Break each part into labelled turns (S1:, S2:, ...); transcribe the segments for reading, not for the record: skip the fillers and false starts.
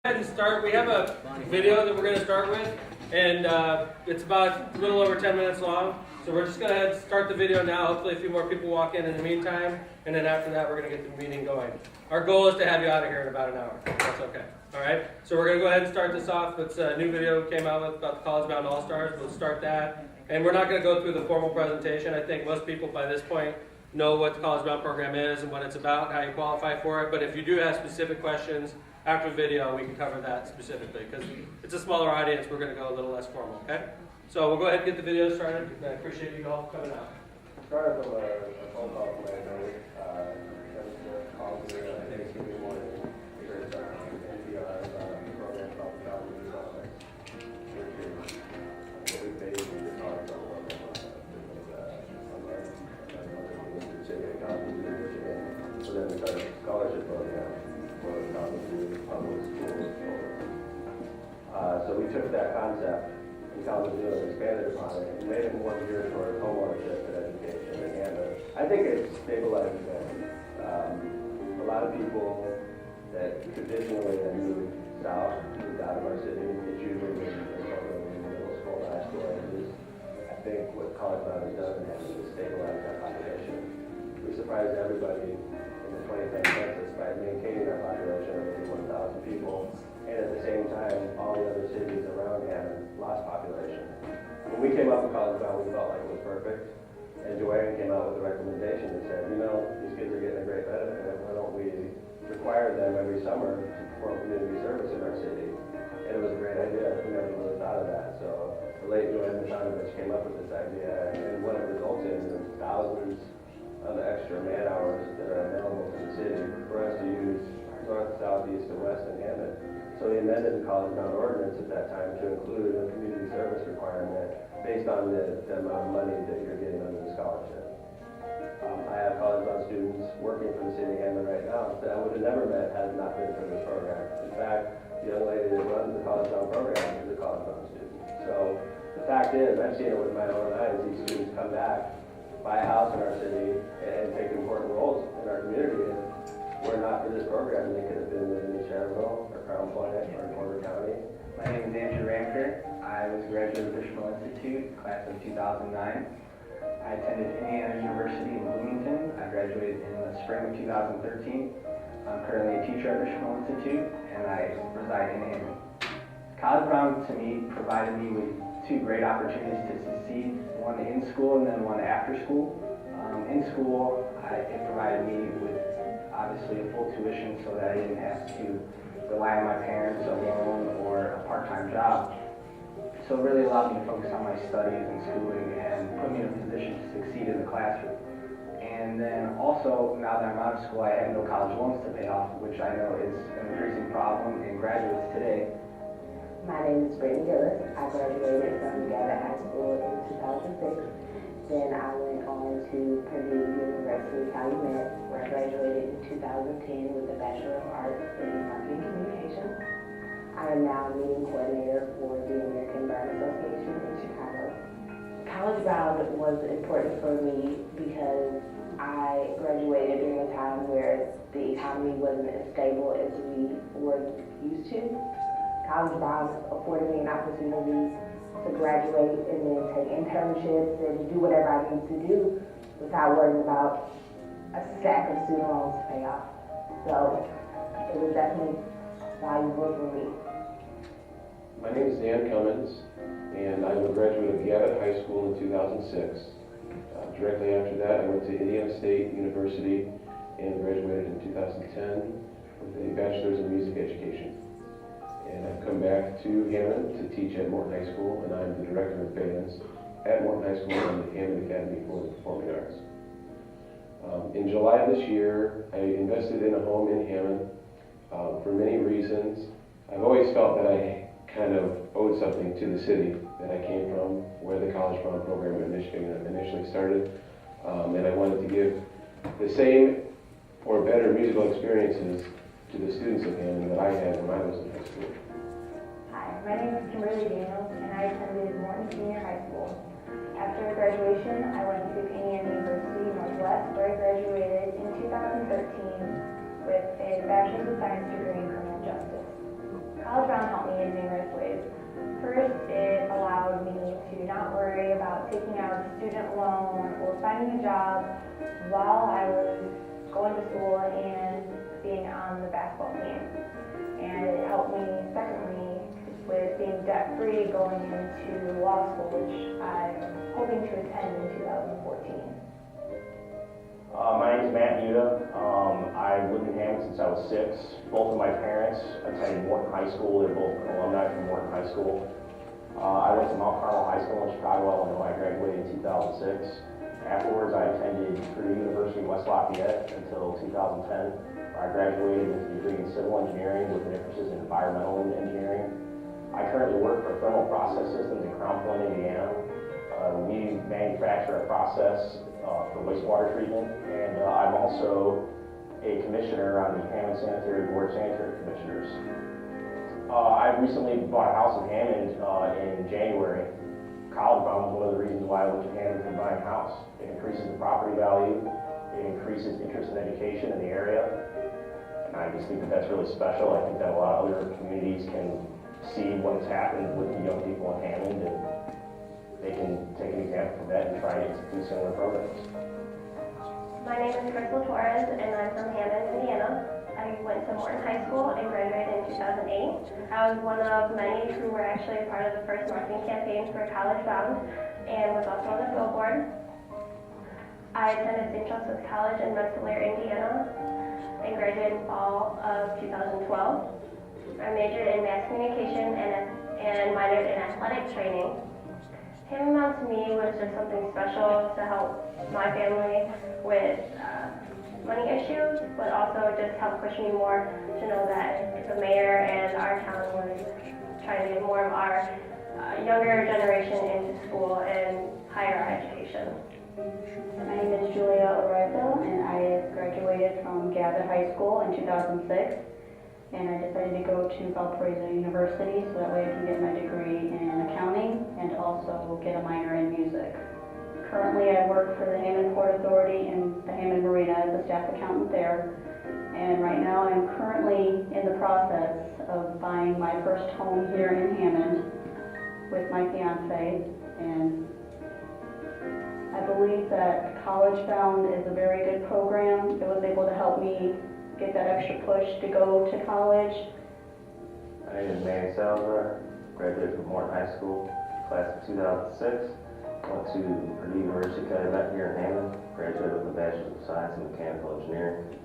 S1: To start, we have a video that we're going to start with, and it's about a little over 10 minutes long. So we're just going to start the video now. Hopefully a few more people walk in the meantime, and then after that we're going to get the meeting going. Our goal is to have you out of here in about an hour, if that's okay. All right, so we're going to go ahead and start this off. It's a new video we came out with about the College Bound All-Stars. We'll start that, and we're not going to go through the formal presentation. I think most people by this point know what the College Bound program is and what it's about, how you qualify for it. But if you do have specific questions after the video, we can cover that specifically. Because it's a smaller audience, we're going to go a little less formal, okay? So we'll go ahead and get the video started. I appreciate you all coming out.
S2: Started from a phone call from my attorney. Called me, I think it's going to be more than NPR program called the Child Abuse Office, which is what we pay for the college program. So then we started a scholarship program for the public schools. So we took that concept and Kalamazoo and expanded upon it and made it more geared towards homeownership and education. And I think it's stabilized families. A lot of people that traditionally have moved south, moved out of our city, it's usually when children in middle school, high school ages. I think what College Bound has done is stabilize our population. We surprised everybody in the 2010 census by maintaining our population of 81,000 people, and at the same time, all the other cities around Hammond lost population. When we came up with College Bound, we felt like it was perfect, and Joanne came out with a recommendation that said, you know, these kids are getting a great benefit, why don't we require them every summer to perform community service in our city? And it was a great idea. We never really thought of that. So the late Joanne Mishanovich came up with this idea, and what it resulted in is thousands of extra man hours that are available to the city for us to use north, south, east, and west in Hammond. So we amended the College Bound ordinance at that time to include a community service requirement based on the amount of money that you're getting under the scholarship. I have College Bound students working for the city of Hammond right now that I would have never met had it not been for this program. In fact, the young lady that runs the College Bound program is a College Bound student. So the fact is, I've seen it with my own eyes. These students come back, buy a house in our city, and take important roles in our community. And were not for this program, they could have been living in Cherville or Crown Point or in Porter County.
S3: My name is Andrew Ramker. I was a graduate of the Schmill Institute, class of 2009. I attended Indiana University in Bloomington. I graduated in the spring of 2013. I'm currently a teacher at the Schmill Institute, and I reside in Hammond. College Bound, to me, provided me with two great opportunities to succeed, one in school and then one after school. In school, it provided me with obviously a full tuition so that I didn't have to rely on my parents alone or a part-time job. So it really allowed me to focus on my studies and schooling and put me in a position to succeed in the classroom. And then also, now that I'm out of school, I have no college loans to pay off, which I know is an increasing problem in graduates today.
S4: My name is Brittany Gillis. I graduated from Gannett High School in 2006. Then I went on to Purdue University Calumet, where I graduated in 2010 with a Bachelor of Arts in Marketing Communications. I am now meeting coordinator for the American Burn Association in Chicago. College Bound was important for me because I graduated during a time where the economy wasn't as stable as we were used to. College Bound afforded me an opportunity to graduate and then take internships and do whatever I need to do without worrying about a stack of student loans to pay off. So it was definitely valuable for me.
S5: My name is Dan Cummins, and I'm a graduate of Gannett High School in 2006. Directly after that, I went to Indiana State University and graduated in 2010 with a bachelor's in music education. And I've come back to Hammond to teach at Morton High School, and I'm the director of bands at Morton High School and the Hammond Academy for the Performing Arts. In July of this year, I invested in a home in Hammond for many reasons. I've always felt that I kind of owed something to the city that I came from, where the College Bound program initially started, and I wanted to give the same or better musical experiences to the students of Hammond that I had when I was in high school.
S6: Hi, my name is Kimberly Daniels, and I attended Morton Senior High School. After graduation, I went to Indiana University Northwest, where I graduated in 2013 with a Bachelor's of Science degree in Criminal Justice. not worry about taking out a student loan or finding a job while I was going to school and being on the basketball team. And it helped me, secondly, with being debt-free going into law school, which I'm hoping to attend in 2014.
S2: My name is Matt Muda. I've lived in Hammond since I was 6. Both of my parents attended Morton High School. They're both alumni from Morton High School. I went to Mount Carmel High School in Chicago, Illinois. I graduated in 2006. Afterwards, I attended Purdue University West Lafayette until 2010. I graduated with a degree in civil engineering with an emphasis in environmental engineering. I currently work for Thermal Process Systems in Crown Point, Indiana. We manufacture a process for wastewater treatment, and I'm also a commissioner on the Hammond Sanitary Board of Sanitary Commissioners. I recently bought a house in Hammond in January. College bound was one of the reasons why I went to Hammond for buying a house. It increases the property value, it increases interest in education in the area, and I just think that that's really special. I think that a lot of other communities can see what's happened with the young people in Hammond, and they can take an example from that and try to institute similar programs.
S6: My name is Crystal Torres, and I'm from Hammond, Indiana. I went to Morton High School and graduated in 2008. I was one of many who were actually a part of the first marketing campaign for College Bound and was also on the field board. I attended St. Joseph's College in Rensselaer, Indiana, and graduated in fall of 2012. I majored in mass communication and minored in athletic training. Hammond Mount to me was just something special to help my family with money issues, but also just helped push me more to know that the mayor and our town was trying to get more of our younger generation into school and higher education.
S7: My name is Julia Araiza, and I graduated from Gavitt High School in 2006. And I decided to go to Valparaiso University so that way I can get my degree in accounting and also get a minor in music. Currently, I work for the Hammond Port Authority in the Hammond Marina as a staff accountant there. And right now, I'm currently in the process of buying my first home here in Hammond with my fiance. And I believe that College Bound is a very good program. It was able to help me get that extra push to go to college.
S2: My name is Manny Salazar, graduated from Morton High School, class of 2006. Went to Purdue University Calumet here in Hammond, graduated with a Bachelor of Science in Mechanical Engineering.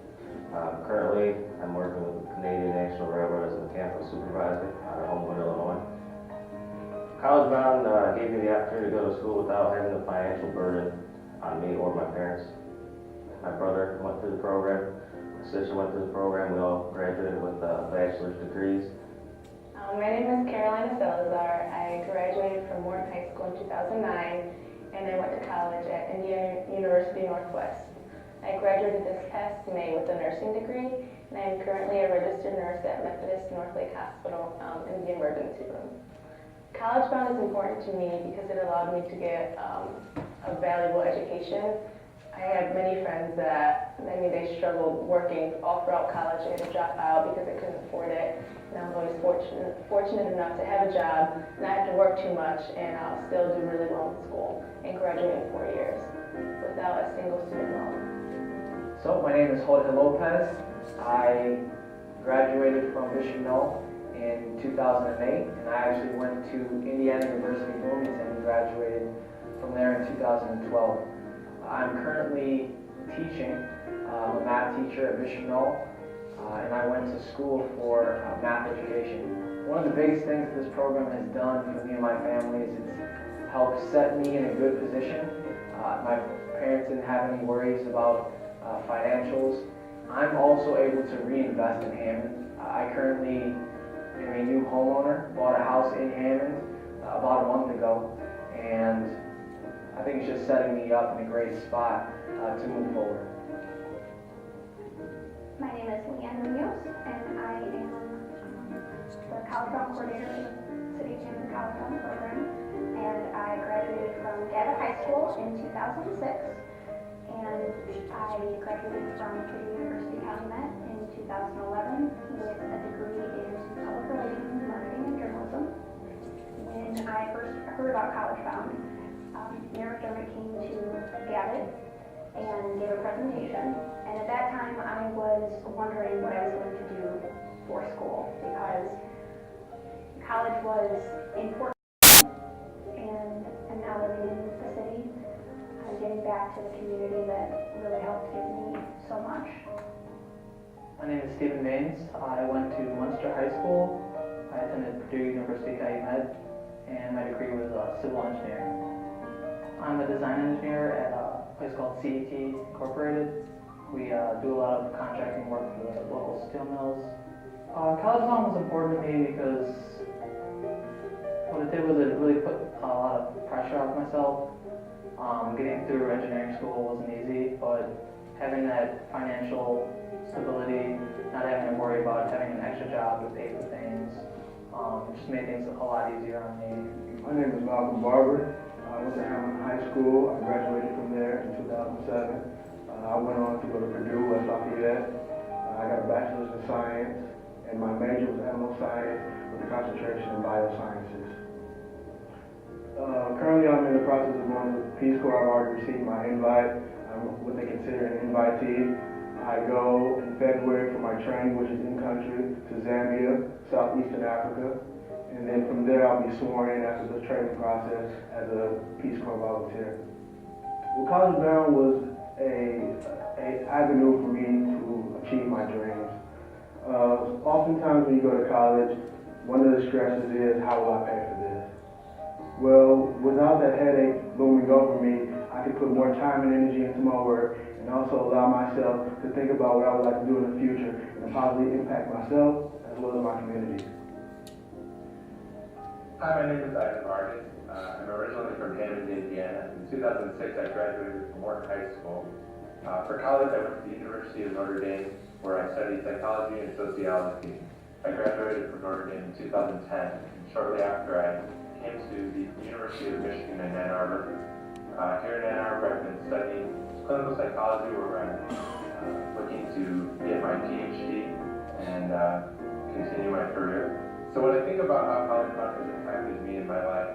S2: Currently, I'm working with the Canadian National Railroad as a mechanical supervisor out of Homewood, Illinois. College Bound gave me the opportunity to go to school without having the financial burden on me or my parents. My brother went through the program. My sister went through the program. We all graduated with bachelor's degrees.
S8: My name is Carolina Salazar. I graduated from Morton High School in 2009, and I went to college at Indiana University Northwest. I graduated this past May with a nursing degree, and I am currently a registered nurse at Methodist Northlake Hospital in the emergency room. College Bound is important to me because it allowed me to get a valuable education. I have many friends that, they struggled working all throughout college. They had to drop out because they couldn't afford it. And I was always fortunate enough to have a job, not have to work too much, and I'll still do really well in school and graduate in 4 years without a single student loan.
S3: So, my name is Jorge Lopez. I graduated from Bishop Knoll in 2008, and I actually went to Indiana University Bloomington and graduated from there in 2012. I'm currently teaching. I'm a math teacher at Bishop Knoll, and I went to school for math education. One of the biggest things this program has done for me and my family is it's helped set me in a good position. My parents didn't have any worries about financials. I'm also able to reinvest in Hammond. I currently am a new homeowner, bought a house in Hammond about a month ago, and I think it's just setting me up in a great spot to move forward.
S6: My name is Leanne Munoz, and I am the College Bound coordinator in the City of Hammond College Bound program. And I graduated from Gavitt High School in 2006, and I graduated from Purdue University Calumet in 2011 with a degree in public relations, marketing, and journalism. When I first heard about College Bound, Mayor McDermott came to Gavitt and gave a presentation. And at that time, I was wondering what I was going to do for school because college was important. And I'm now living in the city. I'm getting back to the community that really helped give me so much.
S3: My name is Stephen Maines. I went to Munster High School. I attended Purdue University Calumet, and my degree was civil engineering. I'm a design engineer at a place called CET Incorporated. We do a lot of contracting work for the local steel mills. College Bound was important to me because what it did was it really put a lot of pressure on myself. Getting through engineering school wasn't easy, but having that financial stability, not having to worry about having an extra job to pay for things, it just made things a lot easier on me.
S9: My name is Malcolm Barber. I went to Hamilton High School. I graduated from there in 2007. I went on to go to Purdue, West Lafayette. I got a bachelor's in science, and my major was animal science with a concentration in biosciences. Currently, I'm in the process of going to the Peace Corps. I've already received my invite. I'm what they consider an invitee. I go in February for my training, which is in country, to Zambia, Southeastern Africa. And then from there, I'll be sworn in after the training process as a Peace Corps volunteer. Well, College Bound was an avenue for me to achieve my dreams. Oftentimes when you go to college, one of the stresses is, how will I pay for this? Well, without that headache looming over me, I could put more time and energy into my work and also allow myself to think about what I would like to do in the future and positively impact myself as well as my community.
S10: Hi, my name is Ivan Vargas. I'm originally from Hammond, Indiana. In 2006, I graduated from Morton High School. For college, I went to the University of Notre Dame, where I studied psychology and sociology. I graduated from Notre Dame in 2010, and shortly after I came to the University of Michigan in Ann Arbor. Here in Ann Arbor, I've been studying clinical psychology, where I'm looking to get my PhD and continue my career. So when I think about how College Bound has impacted me in my life,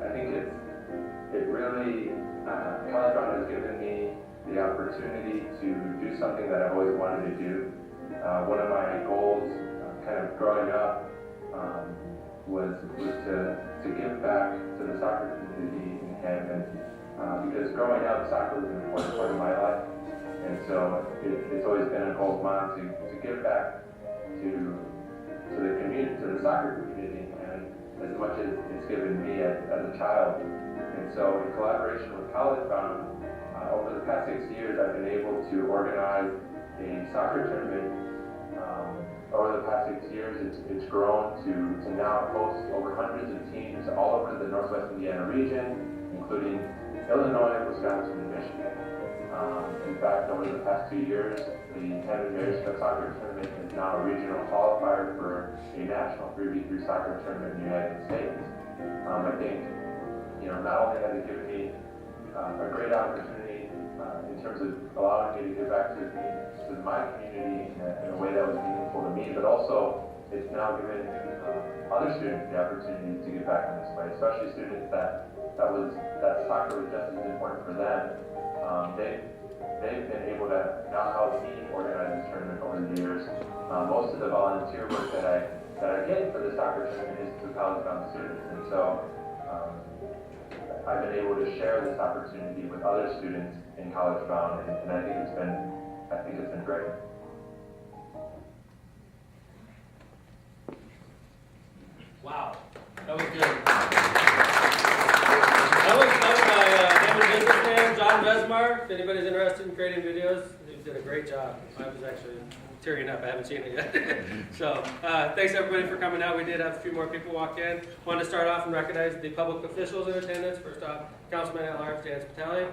S10: I think College Bound has given me the opportunity to do something that I've always wanted to do. One of my goals, kind of growing up, was to give back to the soccer community in Hammond, because growing up, soccer was an important part of my life, and so it's always been a goal of mine to give back to the community, to the soccer community, and as much as it's given me as a child. And so in collaboration with College Bound, over the past 6 years, I've been able to organize a soccer tournament. Over the past 6 years, it's grown to now host over hundreds of teams all over the Northwest Indiana region, including Illinois, Wisconsin, and Michigan. In fact, over the past 2 years, the Hammond Mayor's Cup Soccer Tournament is now a regional qualifier for a national 3v3 soccer tournament in the United States. I think, not only has it given me a great opportunity in terms of allowing me to give back to my community in a way that was meaningful to me, but also it's now given other students the opportunity to give back in this way, especially students that soccer was just as important for them. They've been able to now help me organize this tournament over the years. Most of the volunteer work that I get for the soccer tournament is through College Bound students, and so I've been able to share this opportunity with other students in College Bound, and I think it's been great.
S1: Wow, that was good. That was my Hammond businessman, John Vesmar. If anybody's interested in creating videos, he did a great job. I was actually tearing up. I haven't seen it yet. So thanks everybody for coming out. We did have a few more people walk in. Wanted to start off and recognize the public officials in attendance. First off, Councilman at Large Dan Spitali.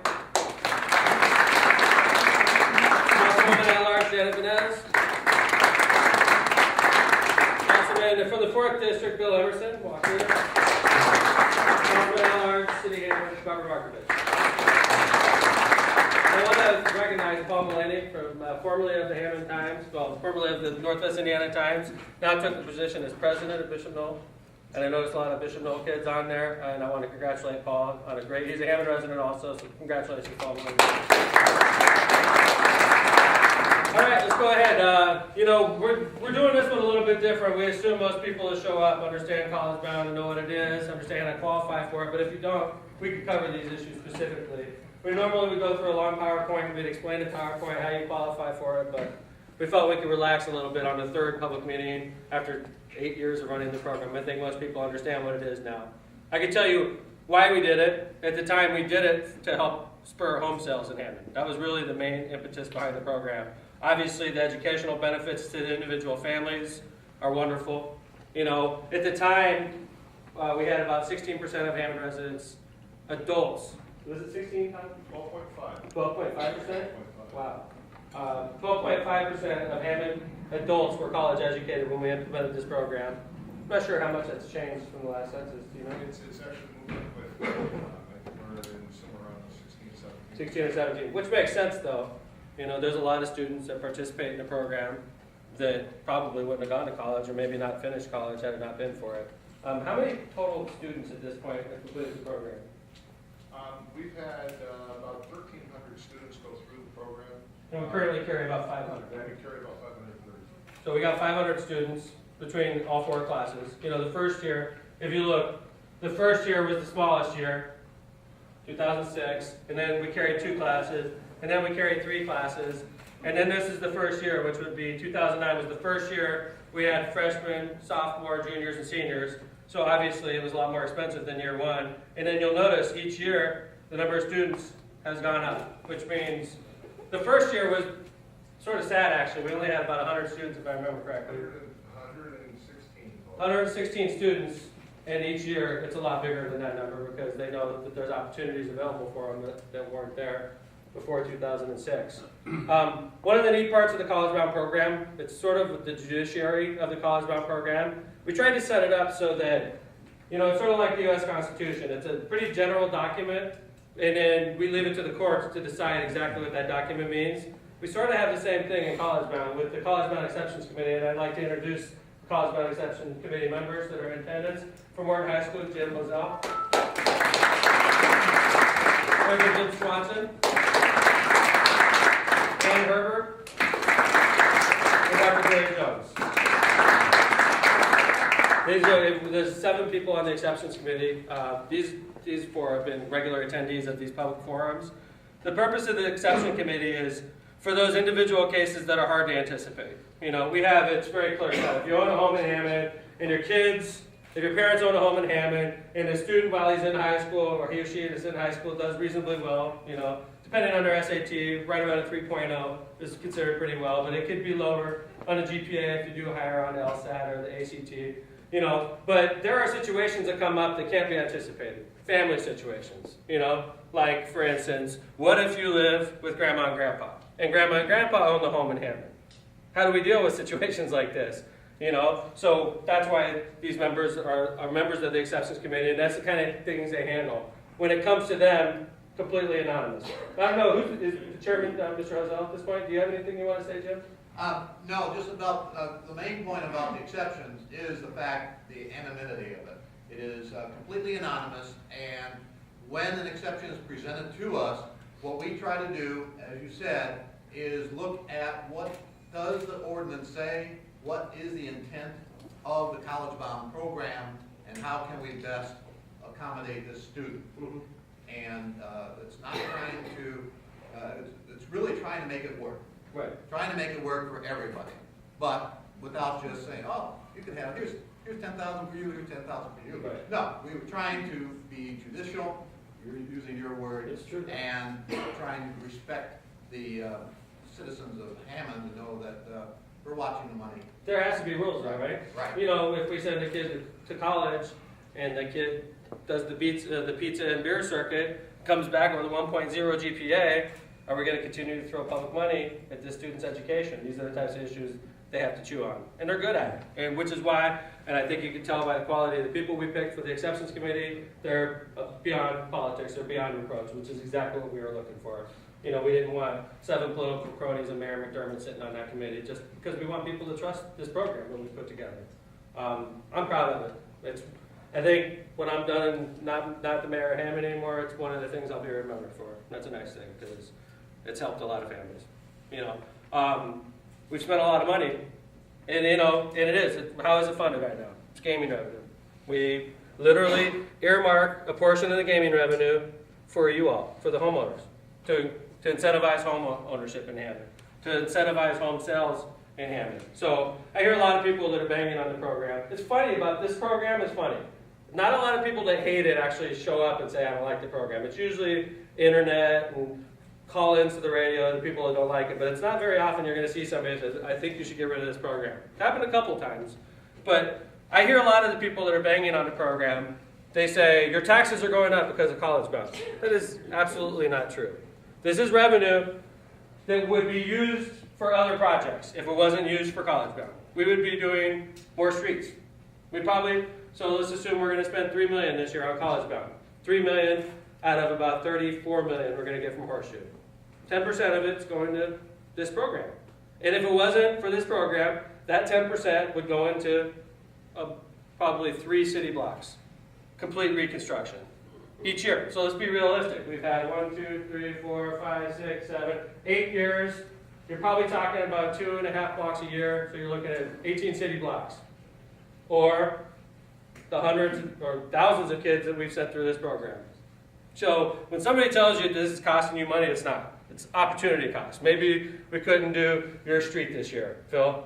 S1: Councilwoman at Large Janet Venez. Councilman from the 4th District, Bill Emerson. Walk in. Councilman at Large City Manager Barbara Markovich. I want to recognize Paul Mulaney, from formerly of the Hammond Times, formerly of the Northwest Indiana Times, now took the position as president of Bishop Knoll. And I noticed a lot of Bishop Knoll kids on there, and I want to congratulate Paul on a great, he's a Hammond resident also, so congratulations, Paul. All right, let's go ahead. We're doing this one a little bit different. We assume most people that show up understand College Bound and know what it is, understand how to qualify for it, but if you don't, we could cover these issues specifically. Normally we go through a long PowerPoint, we'd explain the PowerPoint, how you qualify for it, but we felt we could relax a little bit on the third public meeting after 8 years of running the program. I think most people understand what it is now. I can tell you why we did it. At the time, we did it to help spur home sales in Hammond. That was really the main impetus behind the program. Obviously, the educational benefits to the individual families are wonderful. At the time, we had about 16% of Hammond residents, adults. Was it 16? 12.5. 12.5%? Wow. 12.5% of Hammond adults were college educated when we implemented this program. I'm not sure how much that's changed from the last census. Do you know?
S11: It's actually moved up with, I think we're in somewhere around 16 or 17.
S1: 16 or 17, which makes sense though. There's a lot of students that participate in the program that probably wouldn't have gone to college or maybe not finished college had it not been for it. How many total students at this point have completed the program?
S11: We've had about 1,300 students go through the program.
S1: And we currently carry about 500, right?
S11: We carry about 530.
S1: So we got 500 students between all 4 classes. The first year, if you look, the first year was the smallest year, 2006, and then we carried 2 classes, and then we carried 3 classes, and then this is the first year, which would be 2009 was the first year we had freshmen, sophomore, juniors, and seniors. So obviously it was a lot more expensive than year 1. And then you'll notice each year the number of students has gone up, which means the first year was sort of sad actually. We only had about 100 students if I remember correctly.
S11: 116.
S1: 116 students, and each year it's a lot bigger than that number because they know that there's opportunities available for them that weren't there before 2006. One of the neat parts of the College Bound program, it's sort of the judiciary of the College Bound program. We tried to set it up so that, it's sort of like the U.S. Constitution. It's a pretty general document, and then we leave it to the courts to decide exactly what that document means. We sort of have the same thing in College Bound with the College Bound Exceptions Committee, and I'd like to introduce the College Bound Exception Committee members that are in attendance. From Morton High School, Jim Mozell. President Jim Swanson. Dan Herbert. And Dr. Dave Jones. There's 7 people on the Exceptions Committee. These 4 have been regular attendees at these public forums. The purpose of the Exception Committee is for those individual cases that are hard to anticipate. It's very clear cut. If you own a home in Hammond, and your kids, if your parents own a home in Hammond, and the student while he's in high school, or he or she is in high school, does reasonably well, depending on their SAT, right around a 3.0 is considered pretty well, but it could be lower on a GPA if you do higher on LSAT or the ACT. But there are situations that come up that can't be anticipated. Family situations, like for instance, what if you live with grandma and grandpa? And grandma and grandpa own the home in Hammond. How do we deal with situations like this? So that's why these members are members of the Exceptions Committee, and that's the kind of things they handle. When it comes to them, completely anonymous. I don't know, is the chairman, Mr. Hozell, at this point? Do you have anything you want to say, Jim?
S12: No, just about the main point about the exceptions is the fact, the anonymity of it. It is completely anonymous, and when an exception is presented to us, what we try to do, as you said, is look at what does the ordinance say, what is the intent of the College Bound program, and how can we best accommodate this student. And it's not trying to, it's really trying to make it work.
S1: Right.
S12: Trying to make it work for everybody, but without just saying, oh, you can have, here's 10,000 for you, here's 10,000 for you.
S1: Right.
S12: No, we were trying to be judicial, you're using your word,
S1: It's true.
S12: and trying to respect the citizens of Hammond to know that we're watching the money.
S1: There has to be rules, though, right?
S12: Right.
S1: If we send a kid to college and the kid does the pizza and beer circuit, comes back with a 1.0 GPA, are we going to continue to throw public money at this student's education? These are the types of issues they have to chew on. And they're good at it. And which is why, and I think you can tell by the quality of the people we picked for the Exceptions Committee, they're beyond politics, they're beyond reproach, which is exactly what we were looking for. We didn't want 7 political cronies and Mayor McDermott sitting on that committee just because we want people to trust this program that we put together. I'm proud of it. I think when I'm done, not the mayor of Hammond anymore, it's one of the things I'll be remembered for. That's a nice thing, because it's helped a lot of families. We've spent a lot of money, and and it is. How is it funded right now? It's gaming revenue. We literally earmark a portion of the gaming revenue for you all, for the homeowners, to incentivize home ownership in Hammond, to incentivize home sales in Hammond. So I hear a lot of people that are banging on the program. It's funny about this program. It's funny. Not a lot of people that hate it actually show up and say, I don't like the program. It's usually internet and call-ins to the radio, the people that don't like it, but it's not very often you're going to see somebody that says, I think you should get rid of this program. It's happened a couple times. But I hear a lot of the people that are banging on the program, they say, your taxes are going up because of college bound. That is absolutely not true. This is revenue that would be used for other projects if it wasn't used for college bound. We would be doing more streets. So let's assume we're going to spend $3 million this year on college bound. $3 million out of about $34 million we're going to get from Horseshoe. 10% of it's going to this program. And if it wasn't for this program, that 10% would go into probably 3 city blocks. Complete reconstruction each year. So let's be realistic. We've had 1, 2, 3, 4, 5, 6, 7, 8 years. You're probably talking about 2.5 blocks a year. So you're looking at 18 city blocks. Or the hundreds or thousands of kids that we've sent through this program. So when somebody tells you this is costing you money, it's not. It's opportunity cost. Maybe we couldn't do your street this year, Phil.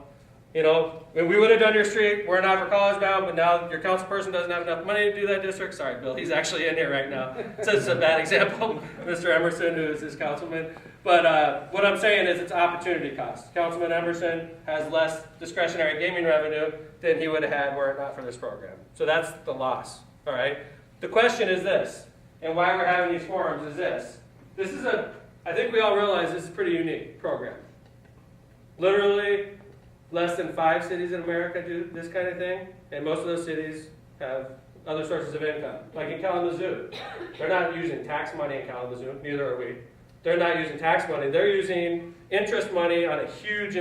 S1: When we would have done your street, we're not for college bound, but now your council person doesn't have enough money to do that district. Sorry, Bill, he's actually in here right now. So it's a bad example, Mr. Emerson, who is his councilman. But what I'm saying is it's opportunity cost. Councilman Emerson has less discretionary gaming revenue than he would have had were it not for this program. So that's the loss, all right? The question is this, and why we're having these forums is this. I think we all realize this is a pretty unique program. Literally, less than 5 cities in America do this kind of thing, and most of those cities have other sources of income. Like in Kalamazoo, they're not using tax money in Kalamazoo, neither are we. They're not using tax money. They're using interest money on a huge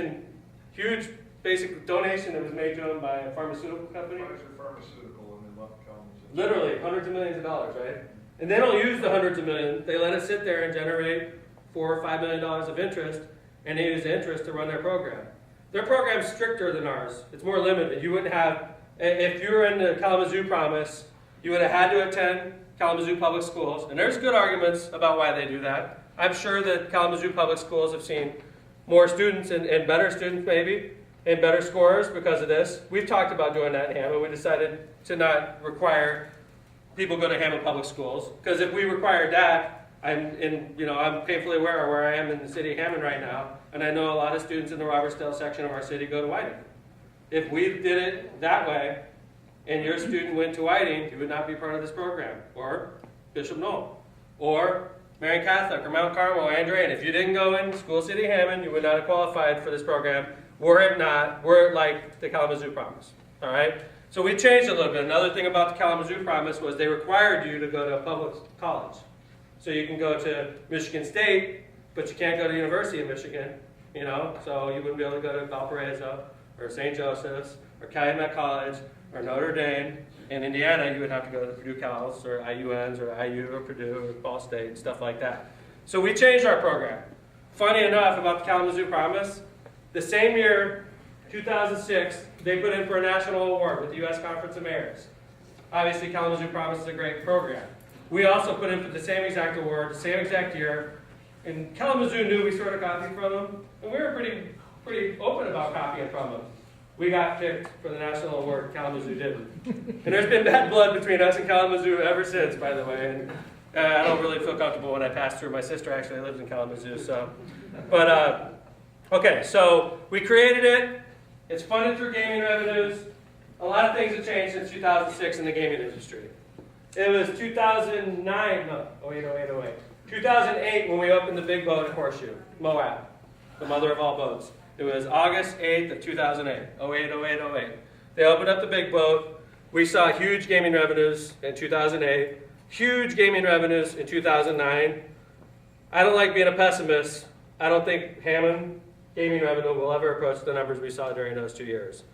S1: basic donation that was made to them by a pharmaceutical company.
S11: Pfizer Pharmaceutical, and they left Kalamazoo.
S1: Literally, hundreds of millions of dollars, right? And they don't use the hundreds of millions. They let it sit there and generate $4 or $5 million of interest, and they use the interest to run their program. Their program's stricter than ours. It's more limited. You wouldn't have, if you were in the Kalamazoo Promise, you would have had to attend Kalamazoo Public Schools. And there's good arguments about why they do that. I'm sure that Kalamazoo Public Schools have seen more students and better students maybe, and better scores because of this. We've talked about doing that in Hammond. We decided to not require people go to Hammond Public Schools. Because if we required that, I'm painfully aware of where I am in the city of Hammond right now, and I know a lot of students in the Robertsdale section of our city go to Whiting. If we did it that way, and your student went to Whiting, you would not be part of this program, or Bishop Knoll, or Marian Catholic, or Mount Carmel, or Andrean. If you didn't go in School City Hammond, you would not have qualified for this program, were it like the Kalamazoo Promise. All right? So we changed a little bit. Another thing about the Kalamazoo Promise was they required you to go to a public college. So you can go to Michigan State, but you can't go to the University of Michigan, so you wouldn't be able to go to Valparaiso, or St. Joseph's, or Calumet College, or Notre Dame. In Indiana, you would have to go to Purdue Cals, or IUNs, or IU, or Purdue, or Ball State, stuff like that. So we changed our program. Funny enough about the Kalamazoo Promise, the same year, 2006, they put in for a national award with the U.S. Conference of Mayors. Obviously, Kalamazoo Promise is a great program. We also put in for the same exact award, the same exact year. And Kalamazoo knew we sort of copied from them, and we were pretty open about copying from them. We got picked for the national award, Kalamazoo didn't. And there's been bad blood between us and Kalamazoo ever since, by the way. And I don't really feel comfortable when I pass through. My sister actually lives in Kalamazoo, so. But, okay, so we created it. It's funded through gaming revenues. A lot of things have changed since 2006 in the gaming industry. It was 2008 when we opened the big boat at Horseshoe, Moab, the mother of all boats. It was August 8th of 2008, 08. They opened up the big boat. We saw huge gaming revenues in 2008, huge gaming revenues in 2009. I don't like being a pessimist. I don't think Hammond gaming revenue will ever approach the numbers we saw during those 2 years.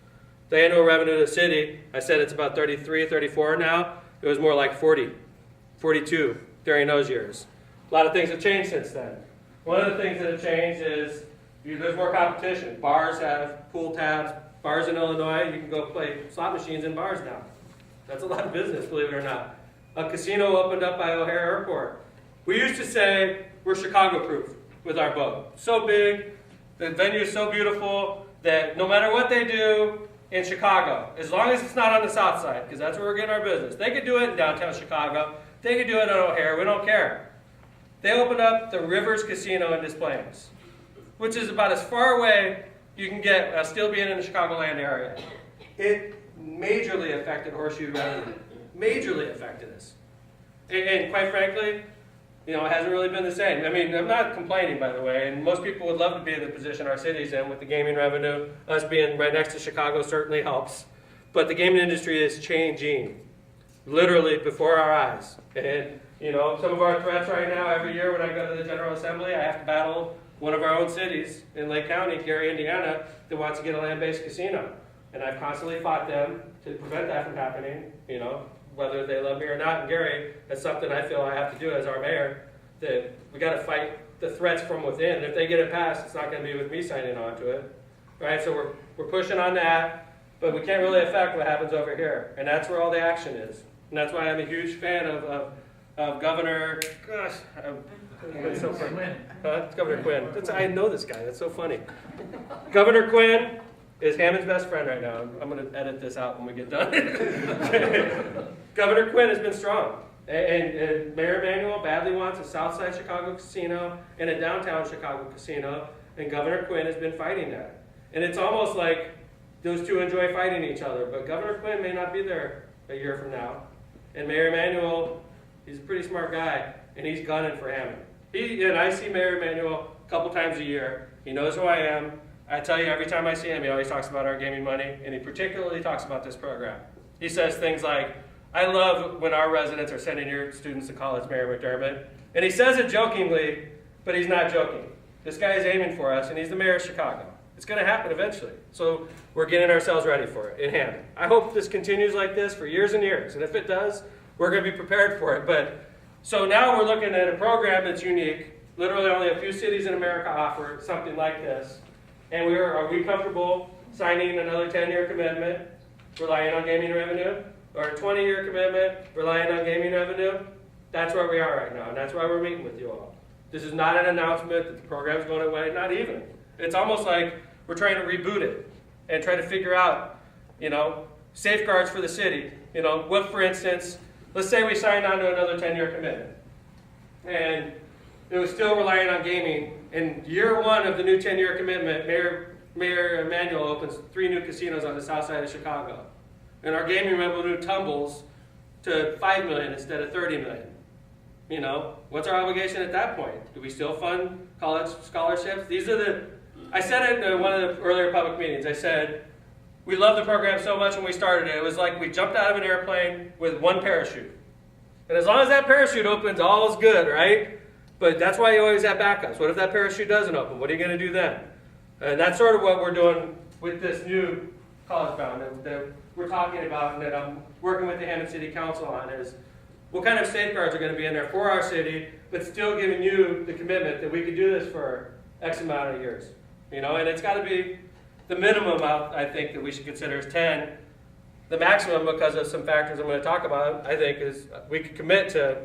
S1: The annual revenue of the city, I said it's about 33, 34 now. It was more like 40, 42 during those years. A lot of things have changed since then. One of the things that have changed is there's more competition. Bars have pool tabs. Bars in Illinois, you can go play slot machines in bars now. That's a lot of business, believe it or not. A casino opened up by O'Hare Airport. We used to say we're Chicago-proof with our boat. So big, the venue is so beautiful that no matter what they do in Chicago, as long as it's not on the south side, because that's where we're getting our business. They could do it in downtown Chicago. They could do it on O'Hare. We don't care. They opened up the Rivers Casino in Des Plaines, which is about as far away you can get still being in the Chicagoland area. It majorly affected Horseshoe revenue. Majorly affected us. And quite frankly, it hasn't really been the same. I mean, I'm not complaining, by the way, and most people would love to be in the position our city's in with the gaming revenue. Us being right next to Chicago certainly helps. But the gaming industry is changing, literally before our eyes. And, some of our threats right now, every year when I go to the General Assembly, I have to battle one of our own cities in Lake County, Gary, Indiana, that wants to get a land-based casino. And I've constantly fought them to prevent that from happening, whether they love me or not. And Gary, that's something I feel I have to do as our mayor, that we got to fight the threats from within. And if they get it passed, it's not going to be with me signing on to it, right? So we're pushing on that, but we can't really affect what happens over here. And that's where all the action is. And that's why I'm a huge fan of Governor, it's so funny. It's Governor Quinn. I know this guy. That's so funny. Governor Quinn is Hammond's best friend right now. I'm going to edit this out when we get done. Governor Quinn has been strong. And Mayor Emanuel badly wants a Southside Chicago casino and a downtown Chicago casino, and Governor Quinn has been fighting that. And it's almost like those two enjoy fighting each other, but Governor Quinn may not be there a year from now. And Mayor Emanuel, he's a pretty smart guy, and he's gunning for Hammond. And I see Mayor Emanuel a couple times a year. He knows who I am. I tell you, every time I see him, he always talks about our gaming money, and he particularly talks about this program. He says things like, I love when our residents are sending your students to college, Mayor McDermott. And he says it jokingly, but he's not joking. This guy is aiming for us, and he's the mayor of Chicago. It's going to happen eventually. So we're getting ourselves ready for it in Hammond. I hope this continues like this for years and years. And if it does, we're going to be prepared for it. But so now we're looking at a program that's unique. Literally only a few cities in America offer something like this. And are we comfortable signing another 10-year commitment, relying on gaming revenue? Or a 20-year commitment, relying on gaming revenue? That's where we are right now, and that's why we're meeting with you all. This is not an announcement that the program's going away, not even. It's almost like we're trying to reboot it and try to figure out, safeguards for the city. What, for instance, let's say we signed on to another 10-year commitment, and it was still relying on gaming. In year one of the new 10-year commitment, Mayor Emanuel opens 3 new casinos on the south side of Chicago. And our gaming revenue tumbles to $5 million instead of $30 million. What's our obligation at that point? Do we still fund college scholarships? I said it in one of the earlier public meetings. I said, we love the program so much when we started it. It was like we jumped out of an airplane with one parachute. And as long as that parachute opens, all is good, right? But that's why you always have backups. What if that parachute doesn't open? What are you going to do then? And that's sort of what we're doing with this new college bound that we're talking about and that I'm working with the Hammond City Council on is what kind of safeguards are going to be in there for our city, but still giving you the commitment that we could do this for X amount of years. And it's got to be the minimum, I think, that we should consider is 10. The maximum, because of some factors I'm going to talk about, I think, is we could commit to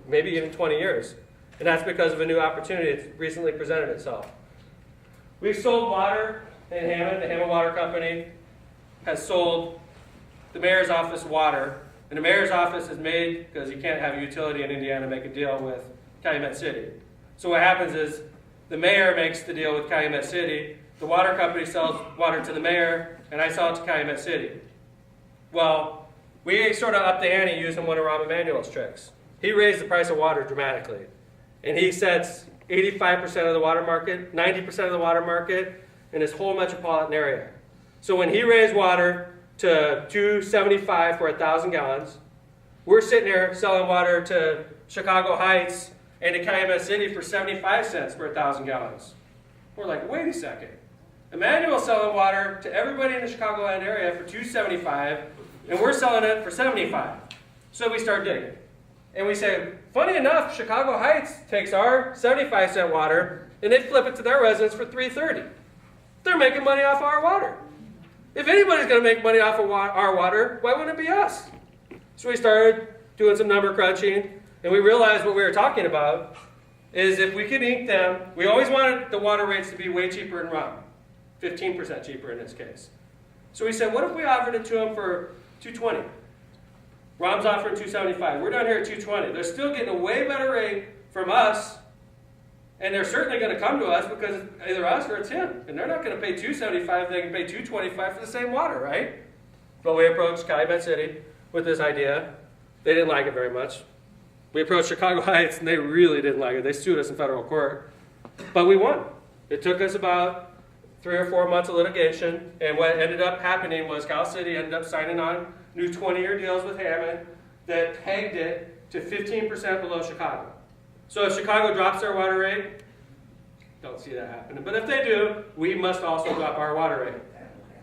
S1: maybe even 20 years. And that's because of a new opportunity that's recently presented itself. We've sold water in Hammond. The Hammond Water Company has sold the mayor's office water. And the mayor's office is made, because you can't have a utility in Indiana make a deal with Calumet City. So what happens is the mayor makes the deal with Calumet City, the water company sells water to the mayor, and I sell it to Calumet City. Well, we sort of upped the ante using one of Rahm Emanuel's tricks. He raised the price of water dramatically. And he sets 85% of the water market, 90% of the water market in this whole metropolitan area. So when he raised water to $2.75 for 1,000 gallons, we're sitting there selling water to Chicago Heights and to Calumet City for 75 cents for 1,000 gallons. We're like, wait a second. Emmanuel's selling water to everybody in the Chicagoland area for $2.75, and we're selling it for $75. So we start digging. And we say, funny enough, Chicago Heights takes our 75-cent water, and they flip it to their residents for $3.30. They're making money off our water. If anybody's going to make money off of our water, why wouldn't it be us? So we started doing some number crunching, and we realized what we were talking about is if we could ink them, we always wanted the water rates to be way cheaper in Rum, 15% cheaper in this case. So we said, what if we offered it to them for $2.20? Rum's offering $2.75. We're down here at $2.20. They're still getting a way better rate from us, and they're certainly going to come to us because it's either us or it's him. And they're not going to pay $2.75. They can pay $2.25 for the same water, right? But we approached Calumet City with this idea. They didn't like it very much. We approached Chicago Heights, and they really didn't like it. They sued us in federal court. But we won. It took us about 3 or 4 months of litigation, and what ended up happening was Cal City ended up signing on new 20-year deals with Hammond that pegged it to 15% below Chicago. So if Chicago drops their water rate, don't see that happening. But if they do, we must also drop our water rate.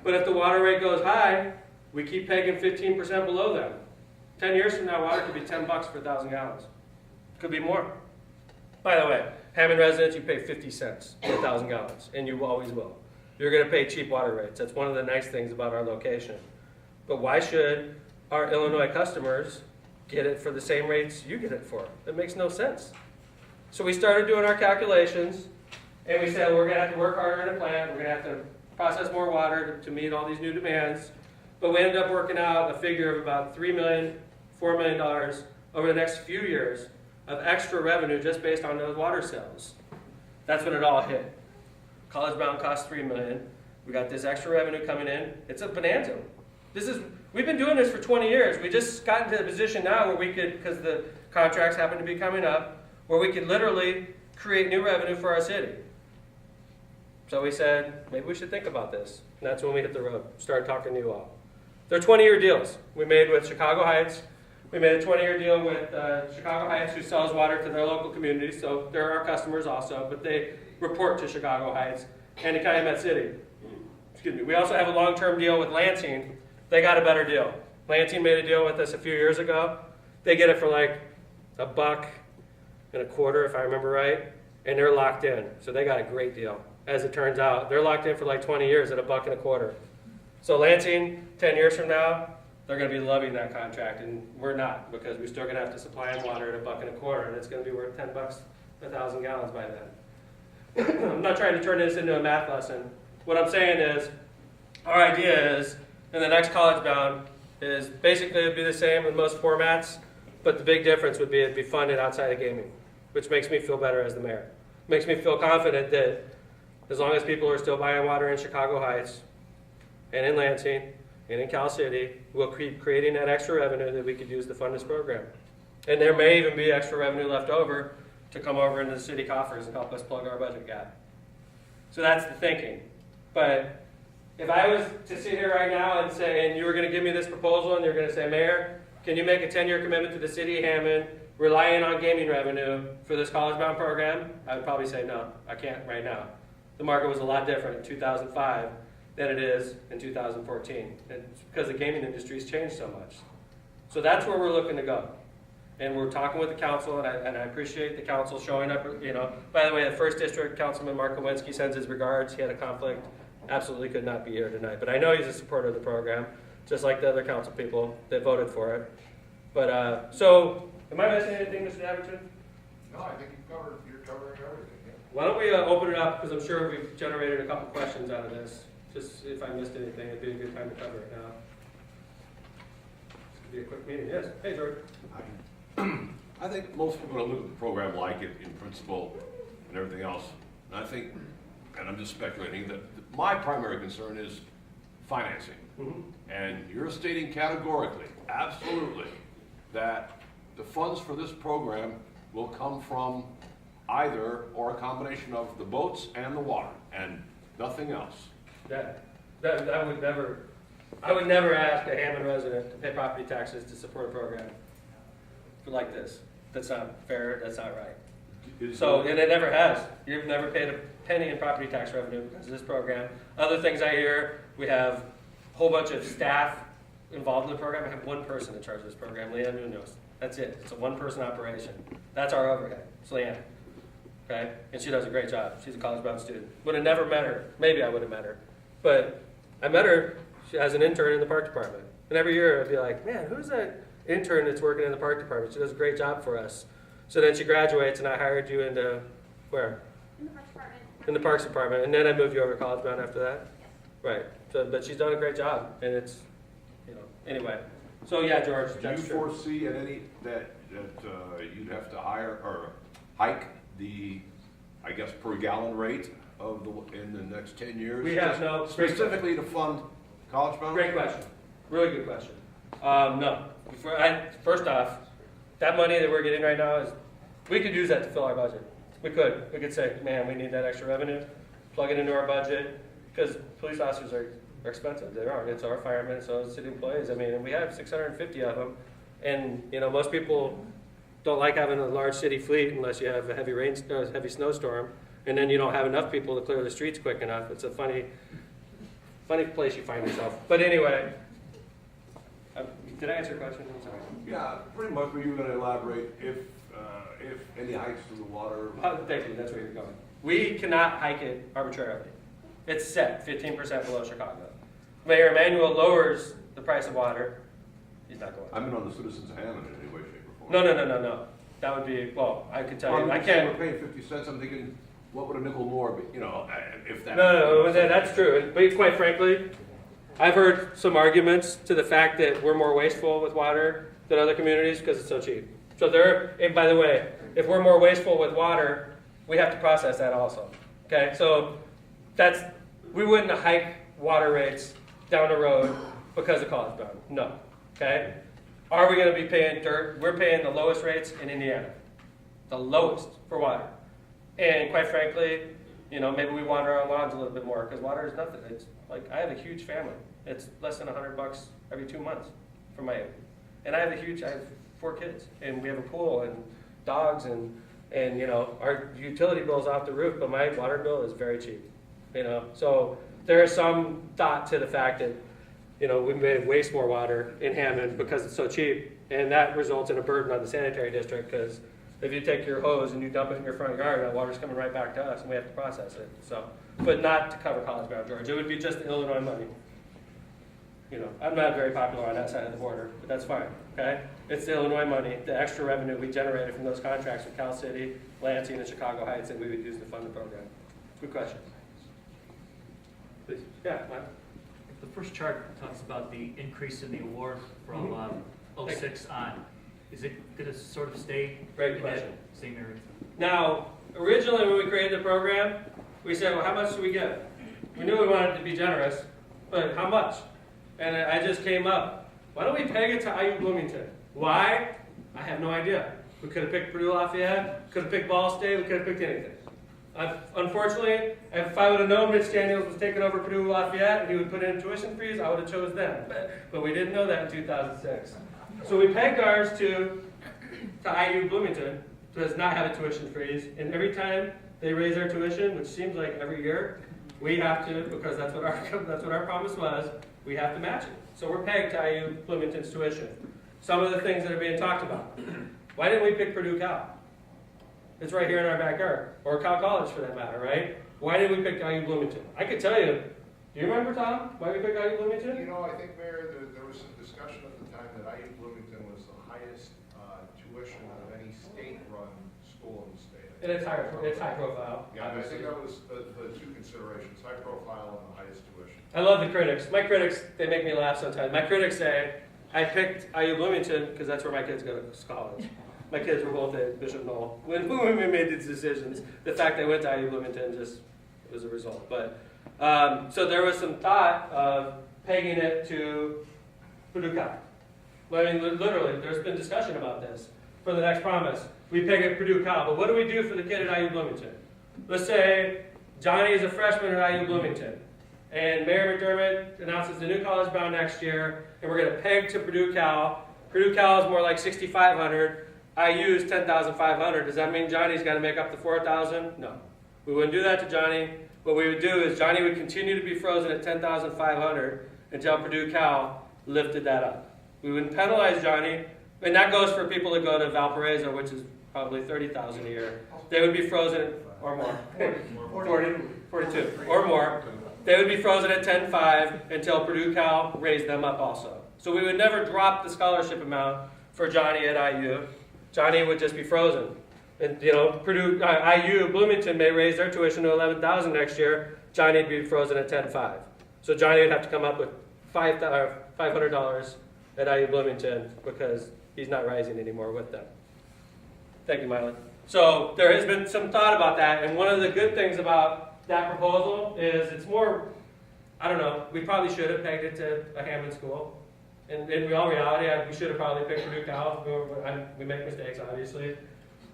S1: But if the water rate goes high, we keep pegging 15% below them. 10 years from now, water could be $10 for 1,000 gallons. Could be more. By the way, Hammond residents, you pay 50 cents for 1,000 gallons, and you always will. You're going to pay cheap water rates. That's one of the nice things about our location. But why should our Illinois customers get it for the same rates you get it for? That makes no sense. So we started doing our calculations, and we said, we're going to have to work harder in the plant. We're going to have to process more water to meet all these new demands. But we ended up working out a figure of about $3 million, $4 million over the next few years of extra revenue just based on those water sales. That's when it all hit. College Bound cost $3 million. We got this extra revenue coming in. It's a bonanza. We've been doing this for 20 years. We just got into the position now where we could, because the contracts happen to be coming up, where we could literally create new revenue for our city. So we said, maybe we should think about this. And that's when we hit the road, started talking to you all. They're 20-year deals. We made with Chicago Heights. We made a 20-year deal with Chicago Heights, who sells water to their local communities, so they're our customers also, but they report to Chicago Heights and to Calumet City. Excuse me. We also have a long-term deal with Lansing. They got a better deal. Lansing made a deal with us a few years ago. They get it for like $1.25, if I remember right, and they're locked in. So they got a great deal. As it turns out, they're locked in for like 20 years at $1.25. So Lansing, 10 years from now, they're going to be loving that contract, and we're not, because we're still going to have to supply them water at $1.25, and it's going to be worth $10 a 1,000 gallons by then. I'm not trying to turn this into a math lesson. What I'm saying is, our idea is, in the next College Bound, is basically it'd be the same in most formats, but the big difference would be it'd be funded outside of gaming, which makes me feel better as the mayor. Makes me feel confident that as long as people are still buying water in Chicago Heights, and in Lansing, and in Cal City, we'll keep creating that extra revenue that we could use to fund this program. And there may even be extra revenue left over to come over into the city coffers and help us plug our budget gap. So that's the thinking. But if I was to sit here right now and say, and you were going to give me this proposal, and you're going to say, Mayor, can you make a 10-year commitment to the city of Hammond, relying on gaming revenue for this College Bound program? I would probably say no, I can't right now. The market was a lot different in 2005 than it is in 2014. It's because the gaming industry's changed so much. So that's where we're looking to go. And we're talking with the council, and I appreciate the council showing up. You know, by the way, the first district, Councilman Mark Kowinski sends his regards. He had a conflict, absolutely could not be here tonight. But I know he's a supporter of the program, just like the other council people that voted for it. But so, am I missing anything, Mr. Davidson?
S11: No, I think you're covering everything. Yeah.
S1: Why don't we open it up, because I'm sure we've generated a couple questions out of this. Just if I missed anything, it'd be a good time to cover it now. This could be a quick meeting. Yes. Hey, George.
S13: I think most people that look at the program like it in principle and everything else. And I think, and I'm just speculating, that my primary concern is financing.
S1: Mm-hmm.
S13: And you're stating categorically, absolutely, that the funds for this program will come from either or a combination of the boats and the water and nothing else.
S1: I would never ask a Hammond resident to pay property taxes to support a program like this. That's not fair, that's not right. So, and it never has. You've never paid a penny in property tax revenue because of this program. Other things I hear, we have a whole bunch of staff involved in the program. I have one person in charge of this program, Leanne Munoz. That's it. It's a one-person operation. That's our overhead. It's Leanne. Okay? And she does a great job. She's a college-bound student. Would have never met her. Maybe I would have met her. But I met her as an intern in the park department. And every year I'd be like, man, who's that intern that's working in the park department? She does a great job for us. So then she graduates and I hired you into where?
S14: In the Parks Department.
S1: In the Parks Department. And then I moved you over to College Bound after that?
S14: Yes.
S1: Right. So, but she's done a great job. And it's, you know, anyway. So yeah, George,
S13: Do you
S1: that's true.
S13: foresee at any, that you'd have to hire or hike the, I guess, per gallon rate of in the next 10 years?
S1: We have
S13: Just
S1: no-
S13: specifically to fund College Bound?
S1: Great question. Really good question. No. First off, that money that we're getting right now is, we could use that to fill our budget. We could. We could say, man, we need that extra revenue, plug it into our budget, because police officers are expensive. They are. It's our firemen, so it's city employees. I mean, and we have 650 of them. And, you know, most people don't like having a large city fleet unless you have a heavy snowstorm, and then you don't have enough people to clear the streets quick enough. It's a funny place you find yourself. But anyway, did I answer your question? I'm sorry.
S13: Yeah, pretty much. Were you going to elaborate if any hikes to the water?
S1: Thank you. That's where you're going. We cannot hike it arbitrarily. It's set 15% below Chicago. Mayor Emanuel lowers the price of water. He's not going.
S13: I mean, on the citizens of Hammond in any way, shape, or form.
S1: No. That would be, well, I could tell you. I can't.
S13: We're paying 50 cents. I'm thinking, what would a nickel more be? You know, if that.
S1: No, that's true. But quite frankly, I've heard some arguments to the fact that we're more wasteful with water than other communities because it's so cheap. So and by the way, if we're more wasteful with water, we have to process that also. Okay, so we wouldn't hike water rates down the road because of College Bound. No. Okay? Are we going to be paying dirt? We're paying the lowest rates in Indiana. The lowest for water. And quite frankly, you know, maybe we water our lawns a little bit more because water is nothing. It's like, I have a huge family. It's less than $100 every 2 months for my, and I have 4 kids, and we have a pool and dogs, and you know, our utility bill's off the roof, but my water bill is very cheap. You know, so there is some thought to the fact that, you know, we may waste more water in Hammond because it's so cheap, and that results in a burden on the sanitary district because if you take your hose and you dump it in your front yard, that water's coming right back to us, and we have to process it. So, but not to cover College Bound, George. It would be just the Illinois money. You know, I'm not very popular on that side of the border, but that's fine. Okay, it's the Illinois money, the extra revenue we generated from those contracts with Cal City, Lansing, and Chicago Heights that we would use to fund the program. Good question. Please. Yeah, Mike.
S15: The first chart talks about the increase in the award from 06 on. Is it going to sort of stay
S1: Great
S15: in
S1: question.
S15: that same area?
S1: Now, originally when we created the program, we said, well, how much do we get? We knew we wanted to be generous, but how much? And I just came up. Why don't we peg it to IU Bloomington? Why? I have no idea. We could have picked Purdue Lafayette, could have picked Ball State, we could have picked anything. Unfortunately, if I would have known Mitch Daniels was taking over Purdue Lafayette and he would put in tuition fees, I would have chose them. But we didn't know that in 2006. So we pegged ours to IU Bloomington, does not have a tuition freeze. And every time they raise our tuition, which seems like every year, we have to, because that's what our promise was, we have to match it. So we're pegged to IU Bloomington's tuition. Some of the things that are being talked about. Why didn't we pick Purdue Cal? It's right here in our backyard, or Cal College for that matter, right? Why did we pick IU Bloomington? I could tell you. Do you remember, Tom, why we picked IU Bloomington?
S11: You know, I think, Mayor, there was some discussion at the time that IU Bloomington was the highest tuition of any state-run school in the state.
S1: And it's high profile.
S11: Yeah, I think that was the 2 considerations, high profile and the highest tuition.
S1: I love the critics. My critics, they make me laugh sometimes. My critics say, I picked IU Bloomington because that's where my kids go to college. My kids were both at Bishop Knoll. When we made these decisions, the fact they went to IU Bloomington just was a result. But so there was some thought of pegging it to Purdue Cal. I mean, literally, there's been discussion about this. For the next promise, we peg it Purdue Cal. But what do we do for the kid at IU Bloomington? Let's say Johnny is a freshman at IU Bloomington, and Mayor McDermott announces the new College Bound next year, and we're going to peg to Purdue Cal. Purdue Cal is more like 6,500. IU's 10,500, does that mean Johnny's got to make up the 4,000? No. We wouldn't do that to Johnny. What we would do is Johnny would continue to be frozen at 10,500 until Purdue Cal lifted that up. We wouldn't penalize Johnny, and that goes for people that go to Valparaiso, which is probably 30,000 a year. They would be frozen or more. 42 or more. They would be frozen at 10.5 until Purdue Cal raised them up also. So we would never drop the scholarship amount for Johnny at IU. Johnny would just be frozen. And Purdue, IU, Bloomington may raise their tuition to 11,000 next year. Johnny would be frozen at 10.5. So Johnny would have to come up with $500 at IU Bloomington because he's not rising anymore with them. Thank you, Mylon. So there has been some thought about that, and one of the good things about that proposal is it's more, I don't know, we probably should have pegged it to a Hammond school. And in all reality, we should have probably picked Purdue Cal. We make mistakes, obviously.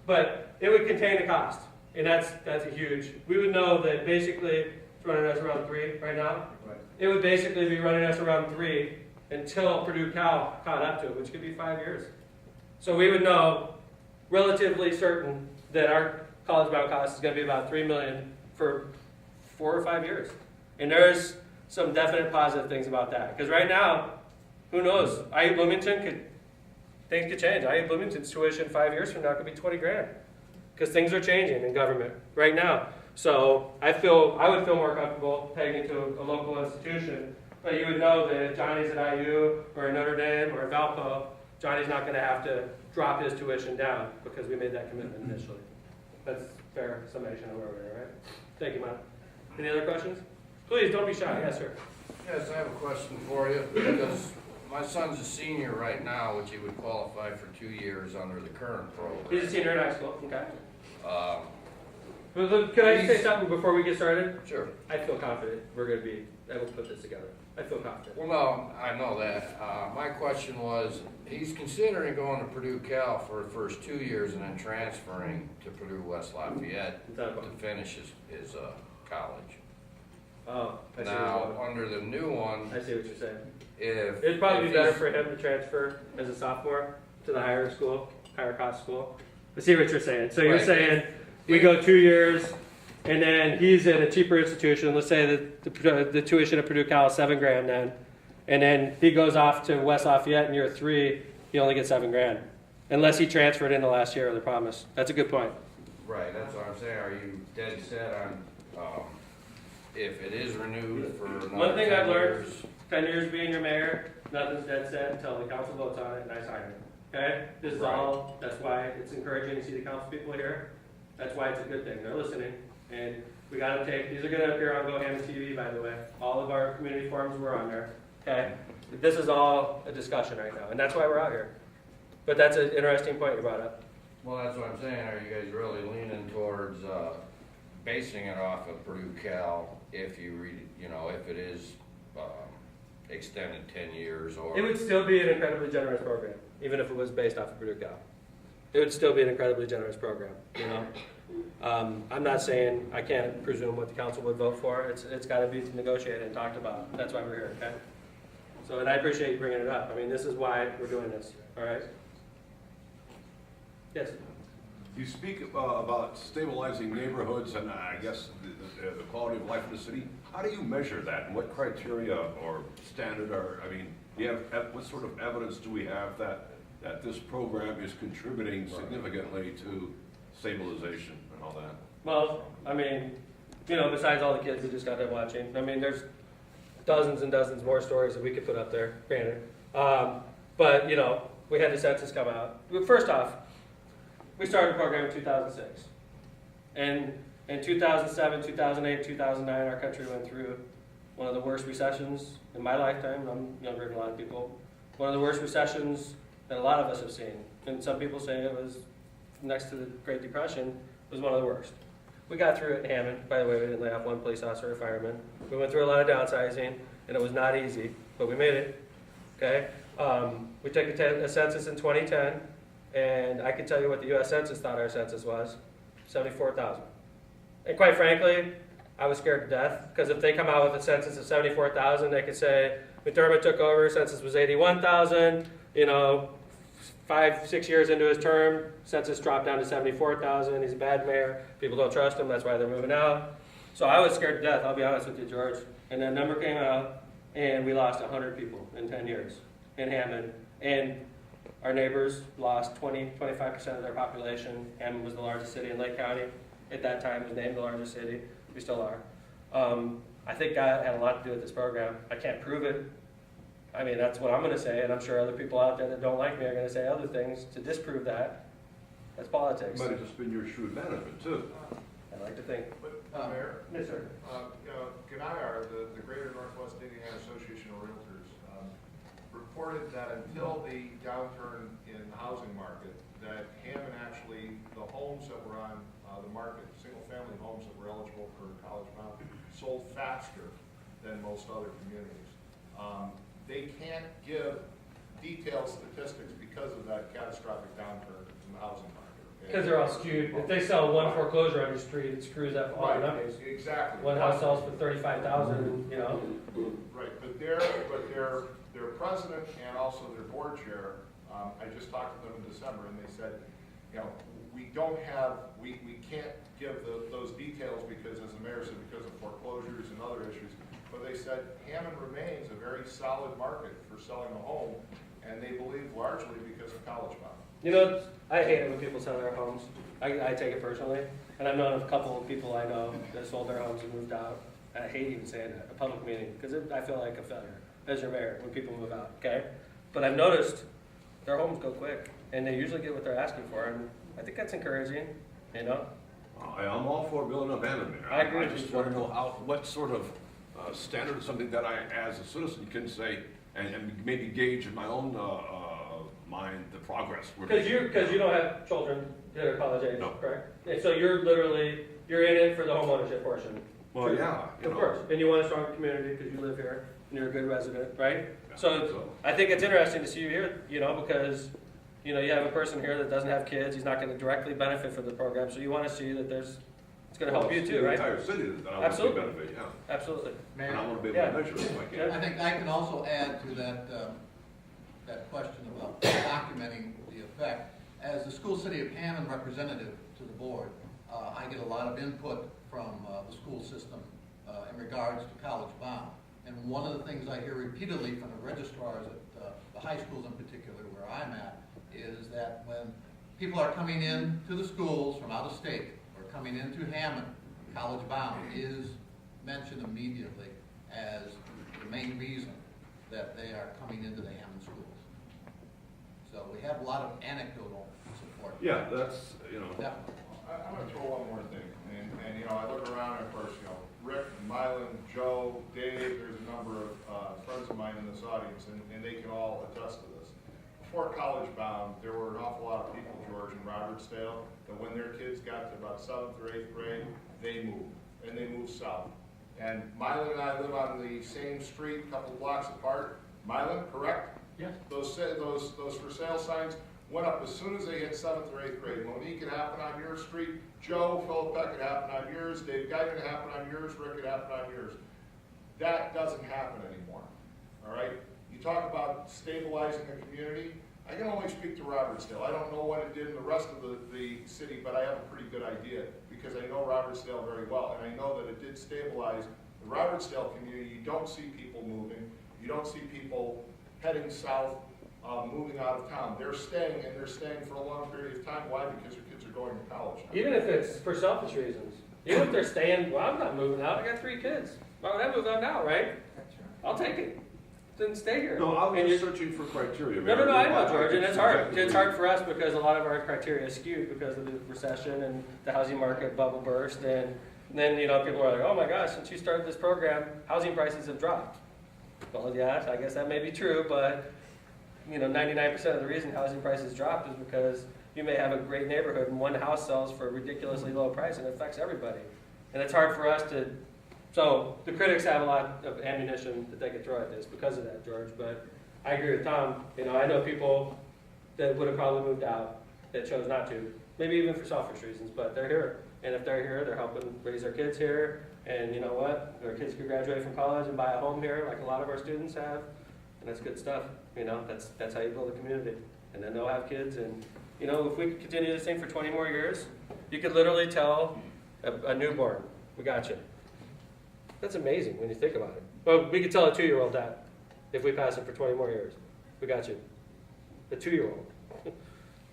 S1: But it would contain a cost, and that's a huge. We would know that basically it's running us around 3 right now.
S11: Right.
S1: It would basically be running us around 3 until Purdue Cal caught up to it, which could be 5 years. So we would know relatively certain that our college-bound cost is going to be about $3 million for 4 or 5 years. And there's some definite positive things about that. Because right now, who knows? IU Bloomington things could change. IU Bloomington's tuition 5 years from now could be 20 grand. Because things are changing in government right now. So I would feel more comfortable pegging to a local institution. But you would know that if Johnny's at IU or at Notre Dame or at Valpo, Johnny's not going to have to drop his tuition down because we made that commitment initially. That's fair summation of where we are, right? Thank you, Matt. Any other questions? Please, don't be shy. Yes, sir.
S14: Yes, I have a question for you, because my son's a senior right now, which he would qualify for 2 years under the current program.
S1: He's a senior in high school. Okay. Can I say something before we get started?
S14: Sure.
S1: I feel confident we're going to be able to put this together. I feel confident.
S14: Well, no, I know that. My question was, he's considering going to Purdue Cal for the first 2 years and then transferring to Purdue West Lafayette to finish his college.
S1: Oh, I see.
S14: Now, under the new one,
S1: I see what you're saying.
S14: It'd
S1: probably be better for him to transfer as a sophomore to the higher cost school. I see what you're saying. So you're saying we go 2 years, and then he's in a cheaper institution. Let's say that the tuition at Purdue Cal is $7 grand then, and then he goes off to West Lafayette in year 3. He only gets $7 grand, unless he transferred in the last year of the promise. That's a good point.
S14: Right. That's what I'm saying. Are you dead set on if it is renewed for another 10 years?
S1: One thing I've learned, 10 years being your mayor, nothing's dead set until the council votes on it and I sign it. Okay? This is all, that's why it's encouraging to see the council people here. That's why it's a good thing. They're listening. And we got to take, these are going to appear on Go Hammond TV, by the way. All of our community forums were on there. Okay? This is all a discussion right now, and that's why we're out here. But that's an interesting point you brought up.
S14: Well, that's what I'm saying. Are you guys really leaning towards basing it off of Purdue Cal if if it is extended 10 years? Or
S1: It would still be an incredibly generous program, even if it was based off of Purdue Cal. It would still be an incredibly generous program, I'm not saying, I can't presume what the council would vote for. It's got to be negotiated and talked about. That's why we're here, okay? So, and I appreciate you bringing it up. I mean, this is why we're doing this, all right? Yes?
S13: You speak about stabilizing neighborhoods and I guess the quality of life in the city. How do you measure that? And what criteria or standard what sort of evidence do we have that this program is contributing significantly to stabilization and all that?
S1: Well, I mean, besides all the kids we just got done watching, I mean, there's dozens and dozens more stories that we could put up there, granted. But, we had the census come out. First off, we started the program in 2006. And in 2007, 2008, 2009, our country went through one of the worst recessions in my lifetime. I'm younger than a lot of people. One of the worst recessions that a lot of us have seen. And some people say it was, next to the Great Depression, was one of the worst. We got through it in Hammond. By the way, we didn't lay off one police officer or fireman. We went through a lot of downsizing, and it was not easy, but we made it, okay? We took a census in 2010, and I can tell you what the U.S. Census thought our census was, 74,000. And quite frankly, I was scared to death, because if they come out with a census of 74,000, they could say, McDermott took over, census was 81,000, 5, 6 years into his term, census dropped down to 74,000. He's a bad mayor. People don't trust him. That's why they're moving out. So I was scared to death, I'll be honest with you, George. And that number came out, and we lost 100 people in 10 years in Hammond. And our neighbors lost 25% of their population. Hammond was the largest city in Lake County. At that time, it was named the largest city. We still are. I think that had a lot to do with this program. I can't prove it. I mean, that's what I'm going to say, and I'm sure other people out there that don't like me are going to say other things to disprove that. That's politics.
S13: Might have just been your shrewd management, too.
S1: I like to think.
S11: Mayor?
S1: Yes, sir.
S11: GNIAR, the Greater Northwest Indiana Association of Realtors, reported that until the downturn in the housing market, that Hammond actually, the homes that were on the market, single-family homes that were eligible for college bound, sold faster than most other communities. They can't give detailed statistics because of that catastrophic downturn in the housing market.
S1: Because they're all skewed. If they sell one foreclosure on your street, it screws up all the numbers.
S11: Exactly.
S1: One house sells for 35,000, you know.
S11: Right, but their president and also their board chair, I just talked to them in December, and they said, you know, we can't give those details because, as the mayor said, because of foreclosures and other issues. But they said Hammond remains a very solid market for selling a home, and they believe largely because of college bound.
S1: You know, I hate it when people sell their homes. I take it personally. And I've known a couple of people I know that sold their homes and moved out. And I hate even saying that, a public meeting, because I feel like a failure as your mayor when people move out, okay? But I've noticed their homes go quick, and they usually get what they're asking for, and I think that's encouraging, you know?
S13: I'm all for building up Hammond, Mayor.
S1: I agree.
S13: I just want to know what sort of standard is something that I, as a citizen, can say and maybe gauge in my own mind the progress.
S1: Because you don't have children that are college age,
S13: No.
S1: correct? And so you're in it for the homeownership portion.
S13: Well, yeah.
S1: Of course, and you want a strong community because you live here and you're a good resident, right?
S13: Yeah,
S1: So I think it's interesting to see you here, you know, because, you know, you have a person here that doesn't have kids, he's not going to directly benefit from the program, so you want to see that it's going to help you too, right?
S13: The entire city that I want to see
S1: Absolutely.
S13: benefit, yeah.
S1: Absolutely.
S13: And I want to be able to measure it if I can.
S12: I think I can also add to that, that question about documenting the effect. As the school city of Hammond representative to the board, I get a lot of input from the school system in regards to college bound. And one of the things I hear repeatedly from the registrars at the high schools in particular, where I'm at, is that when people are coming in to the schools from out of state or coming into Hammond, college bound is mentioned immediately as the main reason that they are coming into the Hammond schools. So we have a lot of anecdotal support.
S13: Yeah, that's, you know.
S12: Definitely.
S11: I'm going to throw one more thing, and you know, I look around and of course, you know, Rick, Mylan, Joe, Dave, there's a number of friends of mine in this audience, and they can all attest to this. Before college bound, there were an awful lot of people, George, in Robertsdale, that when their kids got to about 7th or 8th grade, they moved, and they moved south. And Mylan and I live on the same street, a couple blocks apart. Mylan, correct?
S1: Yes.
S11: Those for sale signs went up as soon as they hit 7th or 8th grade. Monique, it happened on your street. Joe, Philip Peck, it happened on yours. Dave Guyton, it happened on yours. Rick, it happened on yours. That doesn't happen anymore, all right? You talk about stabilizing a community. I can only speak to Robertsdale. I don't know what it did in the rest of the city, but I have a pretty good idea because I know Robertsdale very well, and I know that it did stabilize the Robertsdale community. You don't see people moving. You don't see people heading south, moving out of town. They're staying, and they're staying for a long period of time. Why? Because their kids are going to college now.
S1: Even if it's for selfish reasons. Even if they're staying, well, I'm not moving out, I got 3 kids. Why would I move out now, right? I'll take it. Then stay here.
S13: No, I was
S1: And
S13: just
S1: you're-
S13: searching for criteria.
S1: No, I know, George, and it's hard.
S13: Exactly.
S1: It's hard for us because a lot of our criteria is skewed because of the recession and the housing market bubble burst. And then, you know, people are like, oh my gosh, since you started this program, housing prices have dropped. Well, yeah, I guess that may be true, but, you know, 99% of the reason housing prices dropped is because you may have a great neighborhood and one house sells for a ridiculously low price and it affects everybody. And it's hard for us to, so the critics have a lot of ammunition that they can throw at this because of that, George. But I agree with Tom. You know, I know people that would have probably moved out that chose not to, maybe even for selfish reasons, but they're here. And if they're here, they're helping raise their kids here. And you know what? Their kids could graduate from college and buy a home here like a lot of our students have. And that's good stuff. You know, that's how you build a community. and then they'll have kids. And you know, if we could continue this thing for 20 more years, you could literally tell a newborn, "We got you." That's amazing when you think about it. Well, we could tell a 2-year-old that if we pass it for 20 more years. "We got you." A 2-year-old.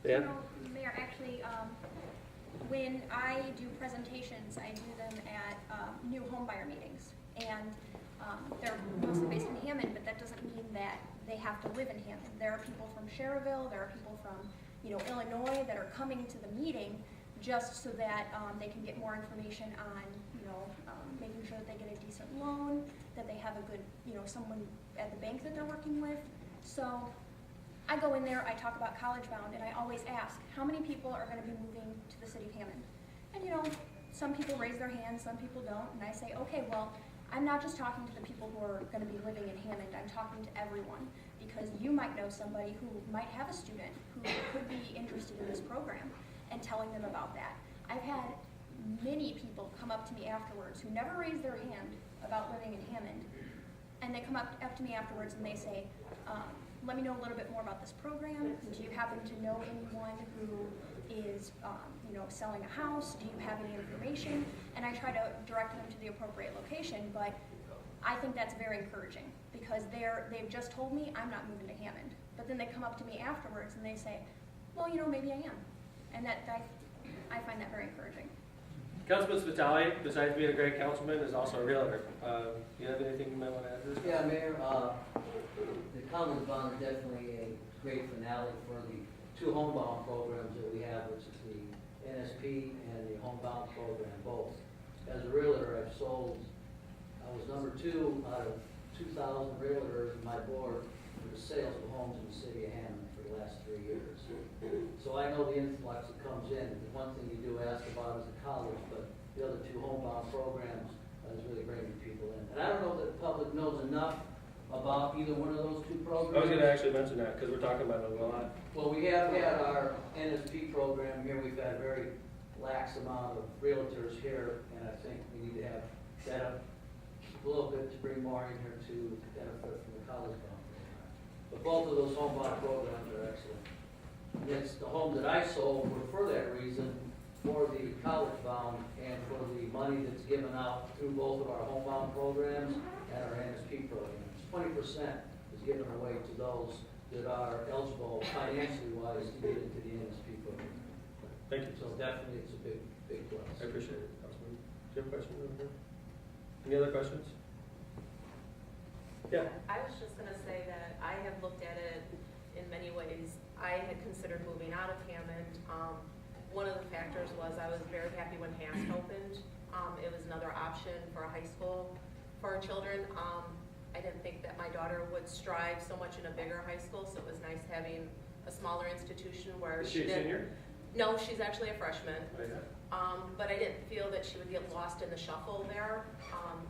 S1: Yeah?
S16: You know, Mayor, actually, when I do presentations, I do them at new homebuyer meetings. And they're mostly based in Hammond, but that doesn't mean that they have to live in Hammond. There are people from Cherville, there are people from, you know, Illinois that are coming to the meeting just so that they can get more information on, you know, making sure that they get a decent loan, that they have a good, you know, someone at the bank that they're working with. So I go in there, I talk about College Bound, and I always ask, how many people are going to be moving to the city of Hammond? And you know, some people raise their hands, some people don't, and I say, okay, well, I'm not just talking to the people who are going to be living in Hammond, I'm talking to everyone, because you might know somebody who might have a student who could be interested in this program, and telling them about that. I've had many people come up to me afterwards who never raised their hand about living in Hammond, and they come up to me afterwards and they say, let me know a little bit more about this program. Do you happen to know anyone who is you know, selling a house? Do you have any information? And I try to direct them to the appropriate location, but I think that's very encouraging because they've just told me I'm not moving to Hammond. But then they come up to me afterwards and they say, well, you know, maybe I am. And that I find that very encouraging.
S1: Councilman Spitali, besides being a great councilman, is also a realtor. Do you have anything you might want to add to this?
S17: Yeah, Mayor, the College Bound is definitely a great finale for the 2 homebound programs that we have, which is the NSP and the homebound program, both. As a realtor, I've sold, I was number 2 out of 2,000 realtors in my board for the sales of homes in the city of Hammond for the last 3 years. So I know the influx that comes in. The one thing you do ask about is the college, but the other 2 homebound programs is really bringing people in. And I don't know that the public knows enough about either one of those 2 programs.
S1: I was going to actually mention that because we're talking about it a lot.
S17: Well, we have had our NSP program here. We've had a very lax amount of realtors here, and I think we need to have that up a little bit to bring more in here to benefit from the college bound program. But both of those homebound programs are excellent. It's the homes that I sold were for that reason, for the college bound and for the money that's given out through both of our homebound programs and our NSP programs. 20% is given away to those that are eligible financially wise to get into the NSP program.
S1: Thank you.
S17: So definitely it's a big plus.
S1: I appreciate it, Councilman. Do you have a question over here? Any other questions? Yeah.
S18: I was just going to say that I have looked at it in many ways. I had considered moving out of Hammond. One of the factors was I was very happy when Hanst opened. It was another option for a high school for our children. I didn't think that my daughter would strive so much in a bigger high school, so it was nice having a smaller institution where
S1: Is she a senior?
S18: No, she's actually a freshman.
S1: Oh, yeah.
S18: But I didn't feel that she would get lost in the shuffle there,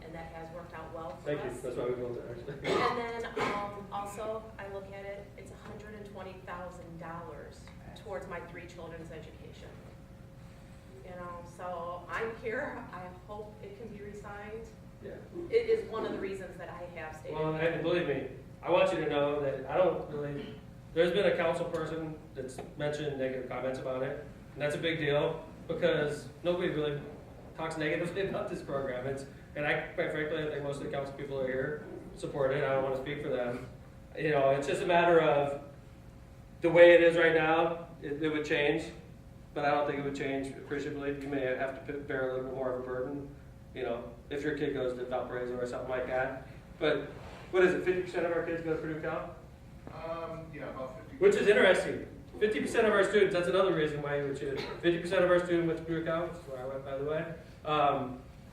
S18: and that has worked out well for
S1: Thank
S18: us.
S1: you. That's why we built it, actually.
S18: And then also, I look at it, it's $120,000 towards my 3 children's education. You know, so I'm here. I hope it can be re-signed.
S1: Yeah.
S18: It is one of the reasons that I have stayed.
S1: Well, and believe me, I want you to know that I don't really, there's been a council person that's mentioned negative comments about it, and that's a big deal because nobody really talks negatively about this program. And I, quite frankly, I think most of the council people are here support it. I don't want to speak for them. You know, it's just a matter of the way it is right now, it would change, but I don't think it would change appreciably. You may have to bear a little bit more of a burden, you know, if your kid goes to Valparaiso or something like that. But what is it, 50% of our kids go to Purdue Cal?
S11: Yeah, about 50.
S1: Which is interesting. 50% of our students, that's another reason why you would choose. 50% of our students went to Purdue Cal, which is where I went, by the way.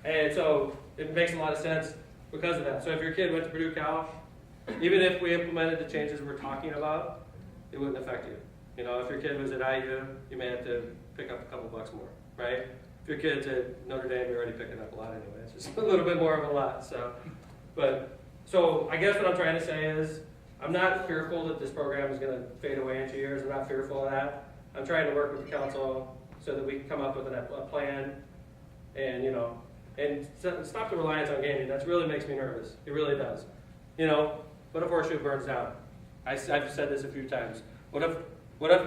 S1: And so it makes a lot of sense because of that. So if your kid went to Purdue Cal, even if we implemented the changes we're talking about, it wouldn't affect you. You know, if your kid was at IU, you may have to pick up a couple bucks more, right? If your kid's at Notre Dame, you're already picking up a lot anyway. It's just a little bit more of a lot. So I guess what I'm trying to say is, I'm not fearful that this program is going to fade away in 2 years. I'm not fearful of that. I'm trying to work with the council so that we can come up with a plan and, you know, and stop the reliance on gaming. That really makes me nervous. It really does. You know, what if Horseshoe burns down? I've said this a few times. What if What if,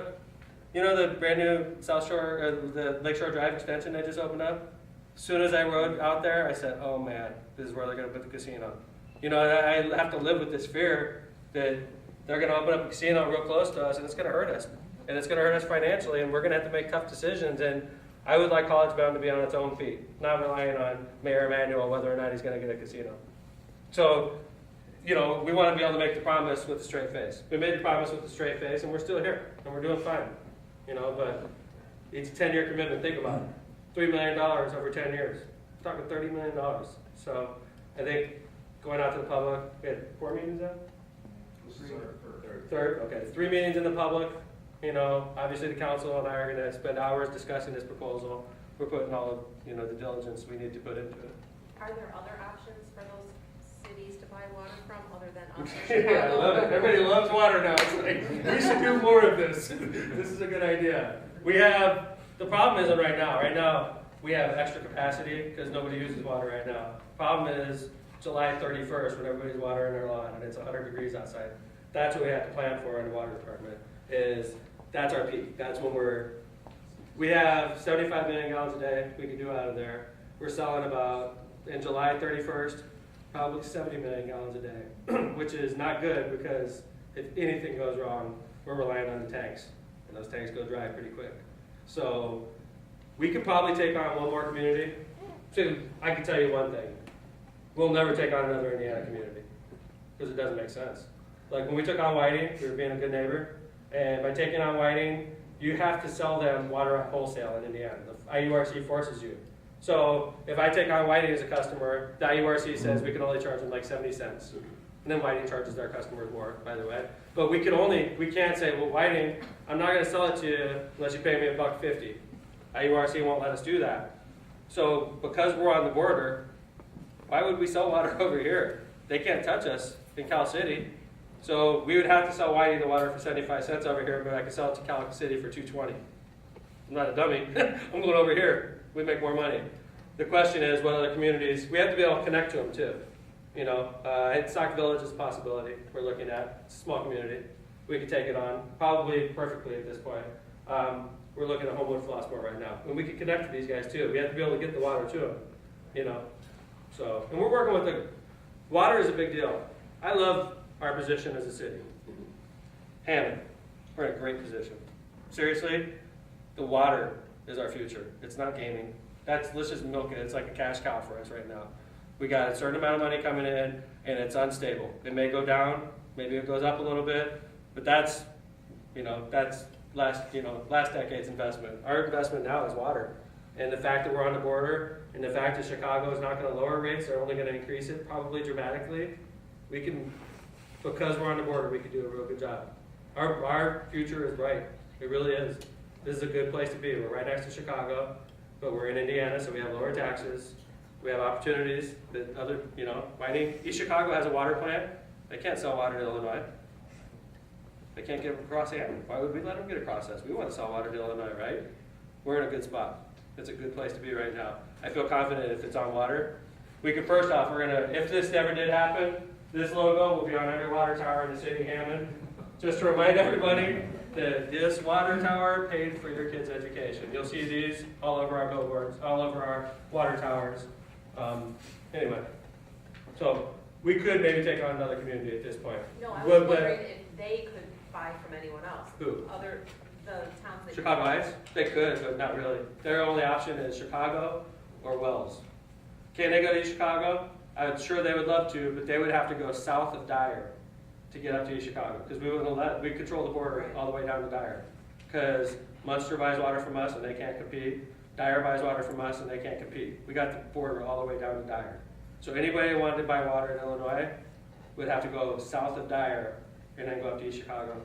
S1: you know the brand new South Shore, the Lakeshore Drive extension they just opened up? As soon as I rode out there, I said, oh man, this is where they're gonna put the casino. You know, I have to live with this fear that they're gonna open up a casino real close to us and it's gonna hurt us. And it's gonna hurt us financially and we're gonna have to make tough decisions. And I would like College Bound to be on its own feet, not relying on Mayor Emanuel whether or not he's gonna get a casino. So, you know, we want to be able to make the promise with a straight face. We made the promise with a straight face, and we're still here, and we're doing fine. You know, but it's a 10-year commitment. Think about it: $3 million over 10 years. We're talking $30 million. So, I think going out to the public, we had 4 meetings now.
S11: This is our
S1: Third. Okay, 3 meetings in the public. You know, obviously the council and I are going to spend hours discussing this proposal. We're putting all of the diligence we need to put into it.
S18: Are there other options for those cities to buy water from other than us?
S1: Yeah, I love it. Everybody loves water now. It's like, we should do more of this. This is a good idea. The problem isn't right now. Right now, we have extra capacity because nobody uses water right now. Problem is July 31st when everybody's watering their lawn and it's 100 degrees outside. That's what we have to plan for in the water department, that's our peak. That's when we have 75 million gallons a day we can do out of there. We're selling about, in July 31st, probably 70 million gallons a day, which is not good because if anything goes wrong, we're relying on the tanks, and those tanks go dry pretty quick. So we could probably take on one more community. So I can tell you one thing: we'll never take on another Indiana community because it doesn't make sense. Like when we took on Whiting, we were being a good neighbor, and by taking on Whiting, you have to sell them water at wholesale in Indiana. The IURC forces you. So if I take on Whiting as a customer, the IURC says we can only charge them like 70 cents. And then Whiting charges their customers more, by the way. But we can't say, well, Whiting, I'm not going to sell it to you unless you pay me $1.50. IURC won't let us do that. So because we're on the border, why would we sell water over here? They can't touch us in Cal City. So we would have to sell Whiting the water for 75 cents over here, but I could sell it to Cal City for $2.20. I'm not a dummy. I'm going over here. We make more money. The question is, what other communities? We have to be able to connect to them too. You know, Stock Village is a possibility we're looking at. It's a small community. We could take it on probably perfectly at this point. We're looking at Homewood Flossmoor right now, and we could connect to these guys too. We have to be able to get the water to them. You know, so and we're working with the water is a big deal. I love our position as a city. Hammond, we're in a great position. Seriously, the water is our future. It's not gaming. Let's just milk it. It's like a cash cow for us right now. We got a certain amount of money coming in, and it's unstable. It may go down, maybe it goes up a little bit, but that's last decade's investment. Our investment now is water, and the fact that we're on the border, and the fact that Chicago is not going to lower rates, they're only going to increase it probably dramatically. Because we're on the border, we can do a real good job. Our future is bright. It really is. This is a good place to be. We're right next to Chicago, but we're in Indiana, so we have lower taxes. We have opportunities that Whiting, East Chicago has a water plant. They can't sell water to Illinois. They can't get across Hammond. Why would we let them get across us? We want to sell water to Illinois, right? We're in a good spot. It's a good place to be right now. I feel confident if it's on water. We could, first off, if this ever did happen, this logo will be on every water tower in the city of Hammond. Just to remind everybody that this water tower paid for your kids' education. You'll see these all over our billboards, all over our water towers. Anyway, so we could maybe take on another community at this point.
S18: No, I was wondering if they could buy from anyone else.
S1: Who?
S18: The towns that
S1: Chicago Heights? They could, but not really. Their only option is Chicago or Wells. Can they go to East Chicago? I'm sure they would love to, but they would have to go south of Dyer to get up to East Chicago, because we control the border all the way down to Dyer. Because Munster buys water from us and they can't compete. Dyer buys water from us and they can't compete. We got the border all the way down to Dyer. So anybody who wanted to buy water in Illinois would have to go south of Dyer and then go up to East Chicago.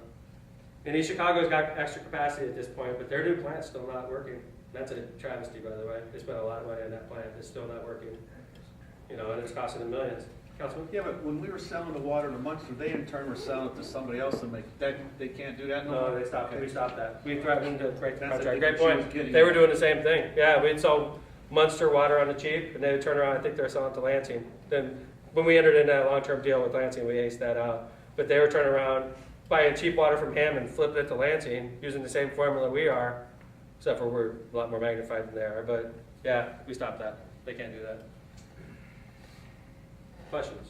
S1: And East Chicago's got extra capacity at this point, but their new plant's still not working. That's a travesty, by the way. They spent a lot of money on that plant. It's still not working. And it's costing them millions. Councilman?
S19: Yeah, but when we were selling the water to Munster, they in turn were selling it to somebody else and they can't do that no more?
S1: No, they stopped. Okay. We stopped that. We threatened to break the
S19: That's
S1: contract.
S19: a
S1: Great
S19: difference
S1: point.
S19: she was
S1: They were
S19: getting
S1: doing the same thing. Yeah, we'd sell Munster water on the cheap, and they would turn around. I think they were selling it to Lansing. Then when we entered into that long-term deal with Lansing, we aced that out. But they were turning around buying cheap water from Hammond, flipping it to Lansing, using the same formula we are, except for we're a lot more magnified than they are. But yeah, we stopped that. They can't do that. Questions?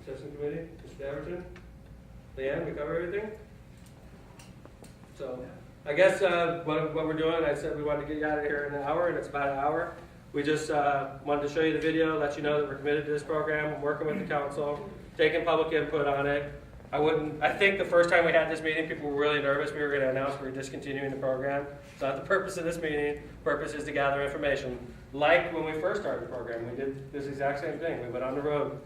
S1: Assessment Committee, Mr. Daverton? Leanne, we cover everything? So, I guess what we're doing, I said we wanted to get you out of here in an hour, and it's about an hour. We just wanted to show you the video, let you know that we're committed to this program, I'm working with the council, taking public input on it. I think the first time we had this meeting, people were really nervous. We were going to announce we were discontinuing the program. It's not the purpose of this meeting. The purpose is to gather information. Like when we first started the program, we did this exact same thing. We went on the road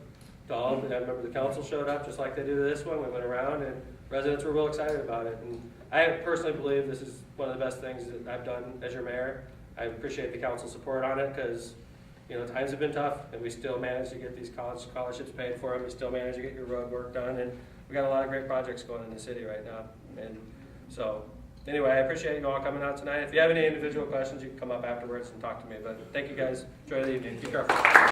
S1: to all of them. I remember the council showed up just like they do to this one. We went around and residents were real excited about it. And I personally believe this is one of the best things that I've done as your mayor. I appreciate the council support on it because, you know, times have been tough and we still managed to get these college scholarships paid for them. We still managed to get your road work done, and we got a lot of great projects going in the city right now. And so anyway, I appreciate you all coming out tonight. If you have any individual questions, you can come up afterwards and talk to me. But thank you guys. Enjoy the evening. Be careful.